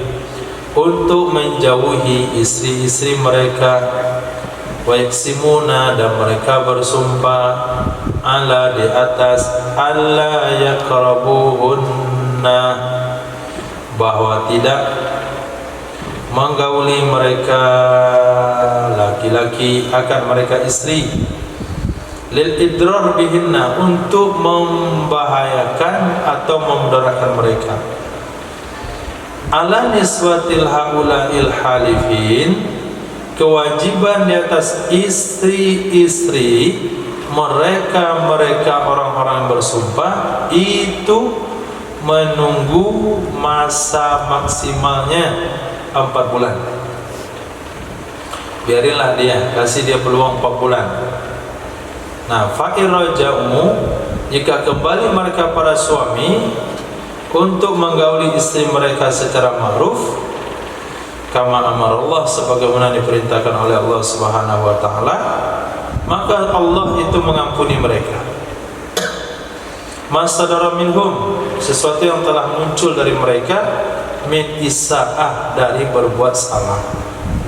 untuk menjauhi istri-istri mereka. Wa yaksimuna, dan mereka bersumpah ala, di atas alla yaqrabuhunna, bahwa tidak menggauli mereka laki-laki akan mereka istri. Lil idrar bihinna, untuk membahayakan atau memudaratkan mereka. Ala niswatil haula'il halifin, kewajiban di atas istri-istri mereka orang-orang yang bersumpah itu menunggu masa maksimalnya 4 bulan. Biarinlah dia, kasih dia peluang 4 bulan. Nah, fa'ir raja'u, jika kembali mereka para suami untuk menggauli istri mereka secara ma'ruf, kama amar Allah, sebagaimana diperintahkan oleh Allah Subhanahu wa taala, maka Allah itu mengampuni mereka. Masadara minhum, sesuatu yang telah muncul dari mereka, min isaah, dari berbuat salah,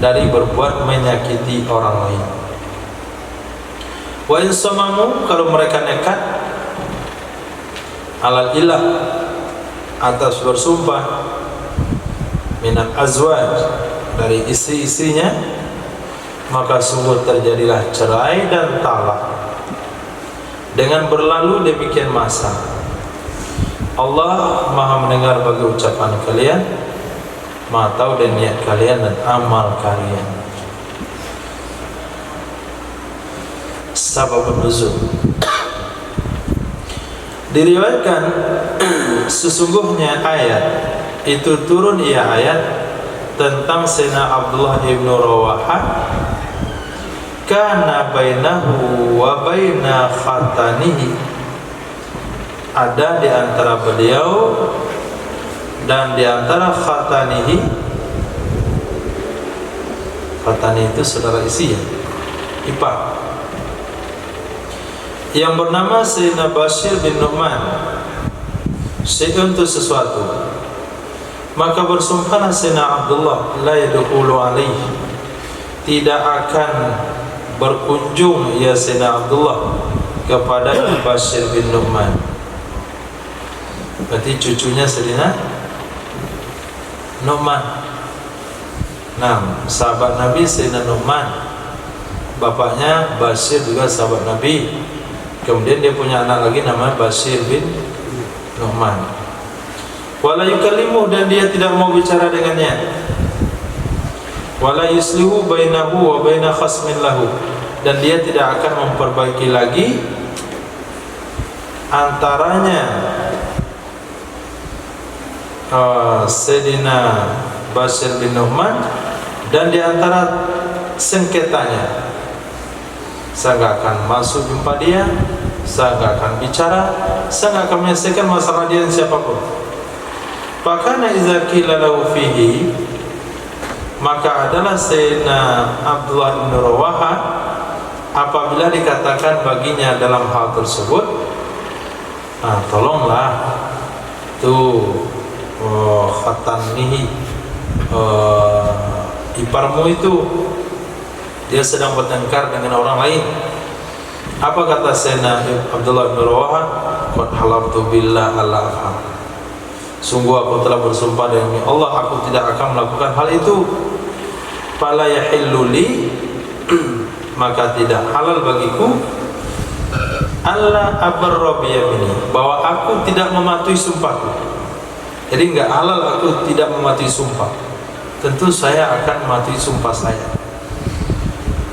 dari berbuat menyakiti orang lain. Wa insamamu, kalau mereka nekat, alal ilah, atas bersumpah, minat azwaj, dari istri-istrinya, maka sungguh terjadilah cerai dan talak dengan berlalu demikian masa. Allah Maha mendengar bagi ucapan kalian, Maha tahu dan niat kalian dan amal kalian. Sabab nuzul, diriwayatkan sesungguhnya ayat itu turun ia ayat tentang Sayyidina Abdullah ibn Rawahah, kana bainahu wa baina khatanihi, ada di antara beliau dan di antara khatanihi. Khatani itu saudara isi ya, ipar, yang bernama Sayyidina Bashir bin Nu'man, syai'un itu sesuatu. Maka bersumpahlah Sayyidina Abdullah, la yadkhulu alaihi, tidak akan berkunjung ya Sayyidina Abdullah kepada Bashir bin Nu'man. Berarti cucunya Sayyidina Nu'man. Nah, sahabat Nabi Sayyidina Nu'man, bapaknya Bashir juga sahabat Nabi. Kemudian dia punya anak lagi namanya Bashir bin Nu'man. Wala yukallimu, dan dia tidak mau bicara dengannya. Wala yuslihu bainahu wa baina khasmin lahu, dan dia tidak akan memperbaiki lagi antaranya Sayyidina Bashir bin Nu'man dan di antara sengketanya. Saya nggak akan masuk jumpa dia, saya nggak akan bicara, saya nggak akan menyelesaikan masalah dia dengan siapapun. Fakana iza qila lahu fihi, maka adalah Sayyidina Abdullah bin Rawahah apabila dikatakan baginya dalam hal tersebut, tolonglah tuh khatanihi, iparmu itu dia sedang bertengkar dengan orang lain. Apa kata Sayyidina Abdullah bin Rawahah? Qad halaftu billah alla af'al, sungguh aku telah bersumpah demi Allah, aku tidak akan melakukan hal itu. Fala yahillu li, maka tidak halal bagiku, alla abarra bi yamini, bahwa aku tidak mematuhi sumpahku. Jadi enggak halal aku tidak mematuhi sumpah. Tentu saya akan mematuhi sumpah saya.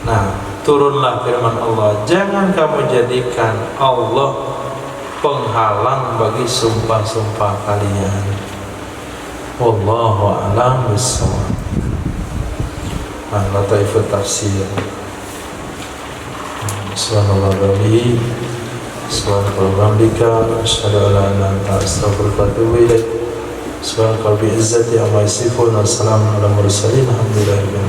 Nah, turunlah firman Allah, jangan kamu jadikan Allah penghalang bagi sumpah-sumpah kalian. Wallahu a'lam bishawab. Lataifut tafsir. Subhanallah wa bihamdihi, subhanallah wa bihamdika, asyhadu an la ilaha illa anta, astaghfiruka wa atubu ilaik. Subhanallah bi izzati amma yasifun, wa salamun ala mursalin, alhamdulillah.